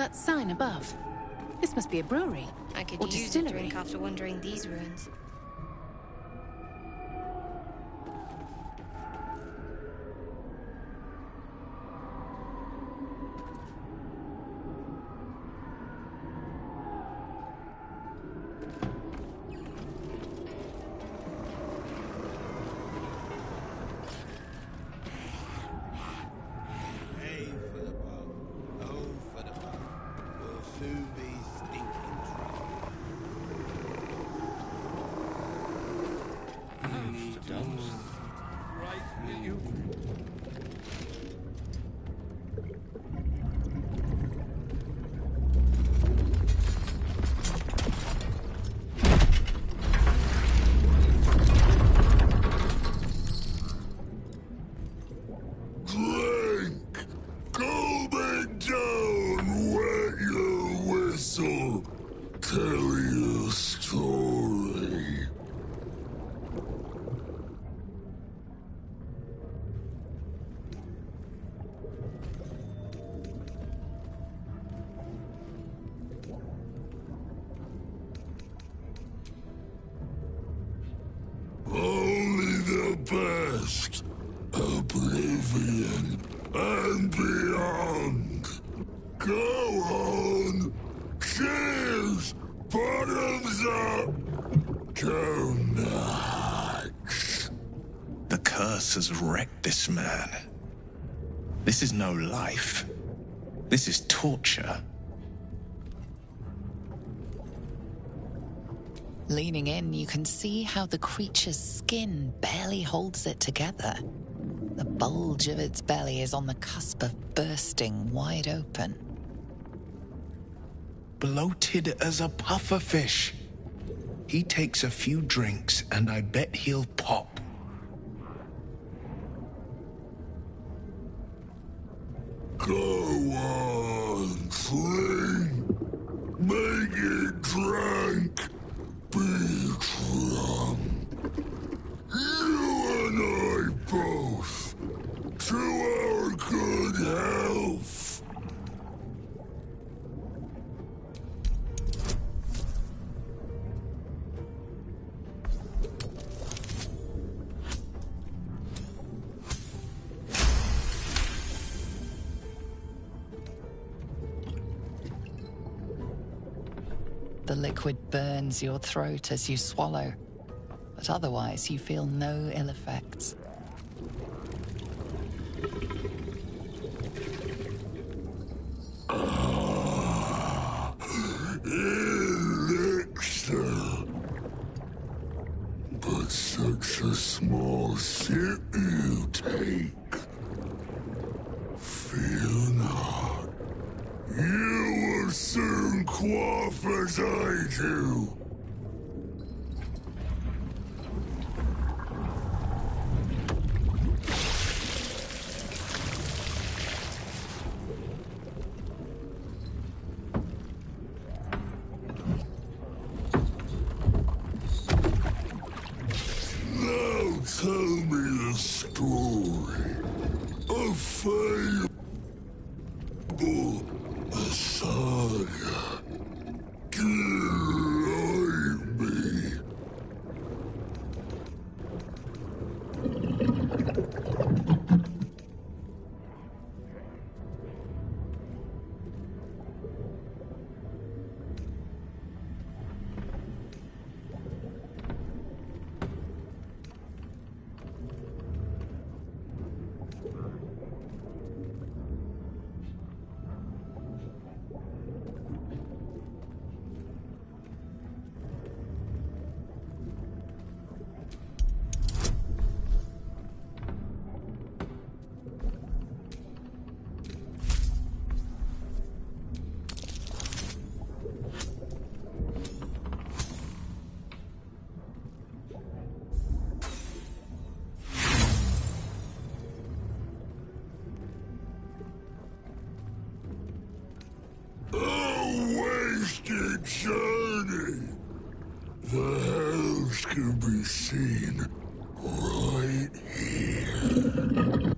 That sign above. This must be a brewery. I could or use a distillery. drink after wandering these ruins. Only the best. Oblivion and beyond. Go on. Cheers. Bottoms up. Go nuts. The curse has wrecked this man. This is no life. This is torture. Leaning in, you can see how the creature's skin barely holds it together. The bulge of its belly is on the cusp of bursting wide open. Bloated as a pufferfish. He takes a few drinks and I bet he'll pop. Go on, drink. Make it drunk. Be drunk. You and I both. To our good health. The liquid burns your throat as you swallow, but otherwise you feel no ill effects. Elixir. But such a small sip you take. Fear not. You will soon quaff as I do. Now tell me the story. A fable. A saga. Delight me. Wasted journey. The hells can be seen right here.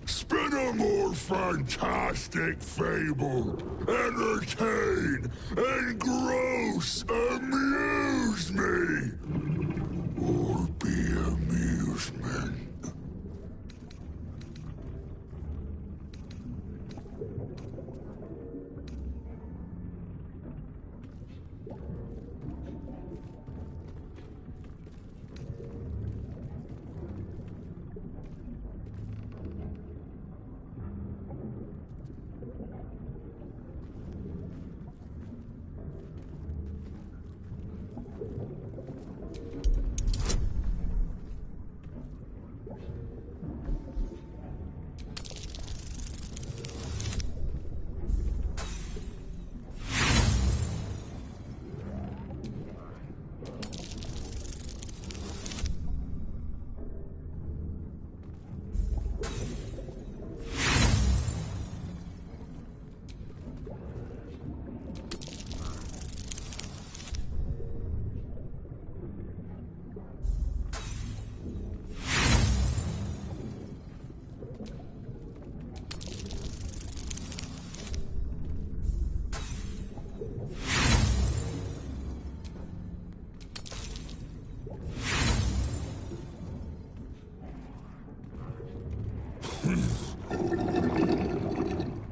Spin a more fantastic fable, entertain, engross, amuse me, or be amusement.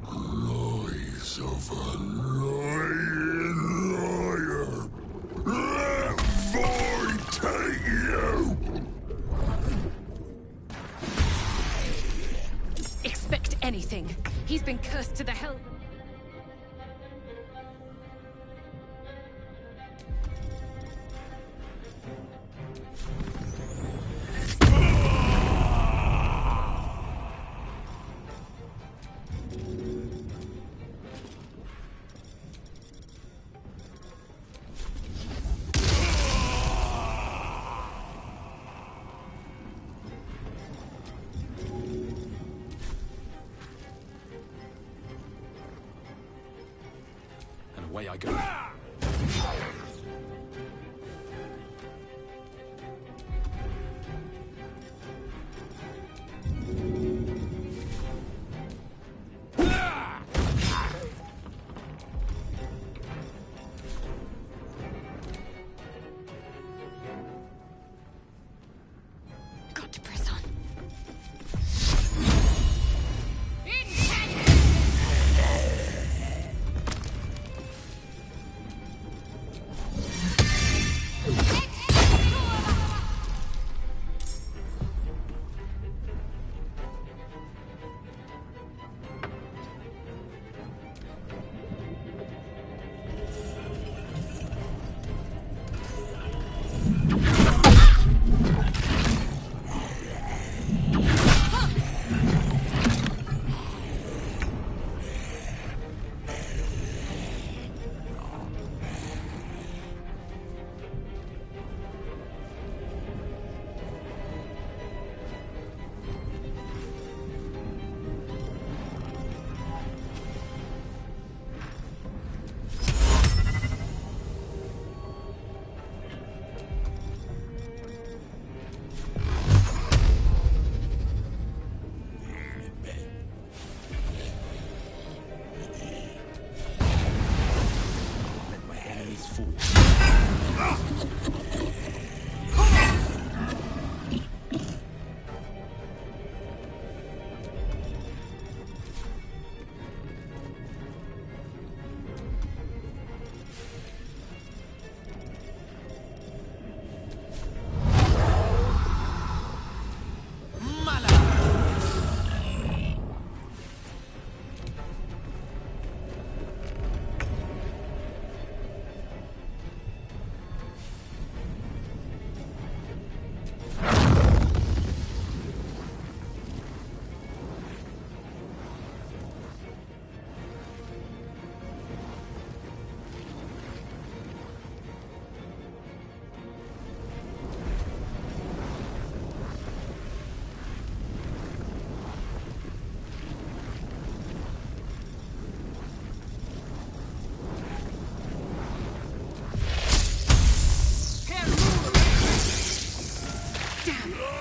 Lies of a lying liar. Let void take you. Expect anything. He's been cursed to the hell. And away I go. Got to press on.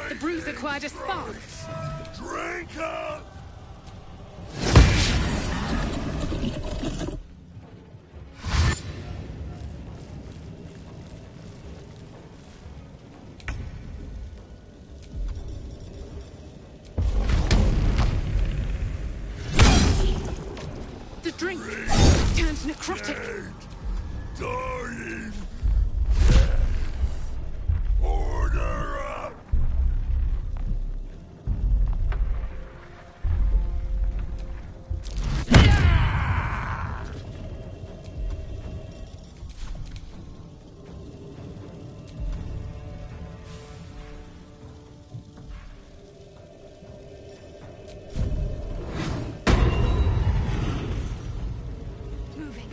The bruise acquired a spark. Drink up! turned necrotic. Dying. Order up. Moving.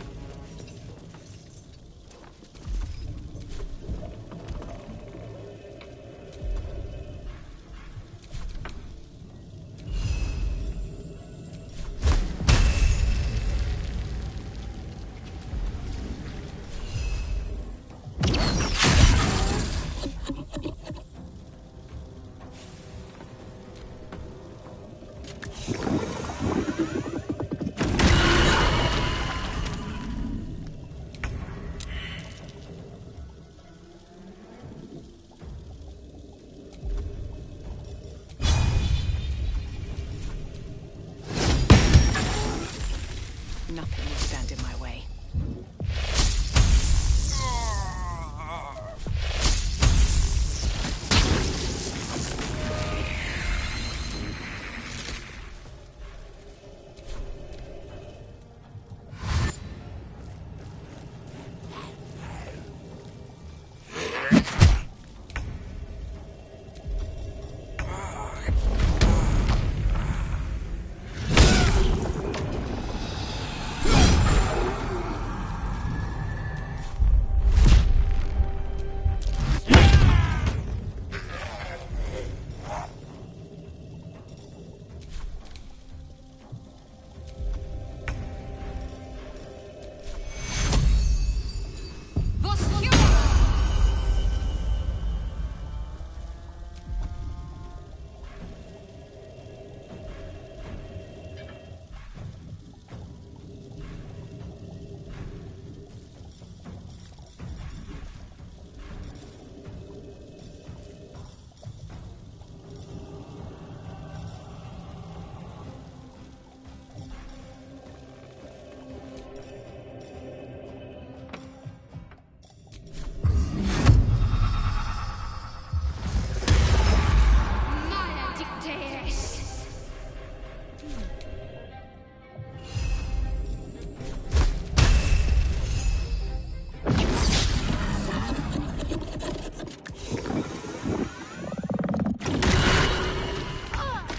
Nothing will stand in my way.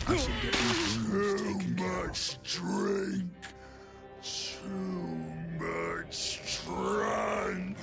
I should get these wounds taken care of. Drink. Too much strength.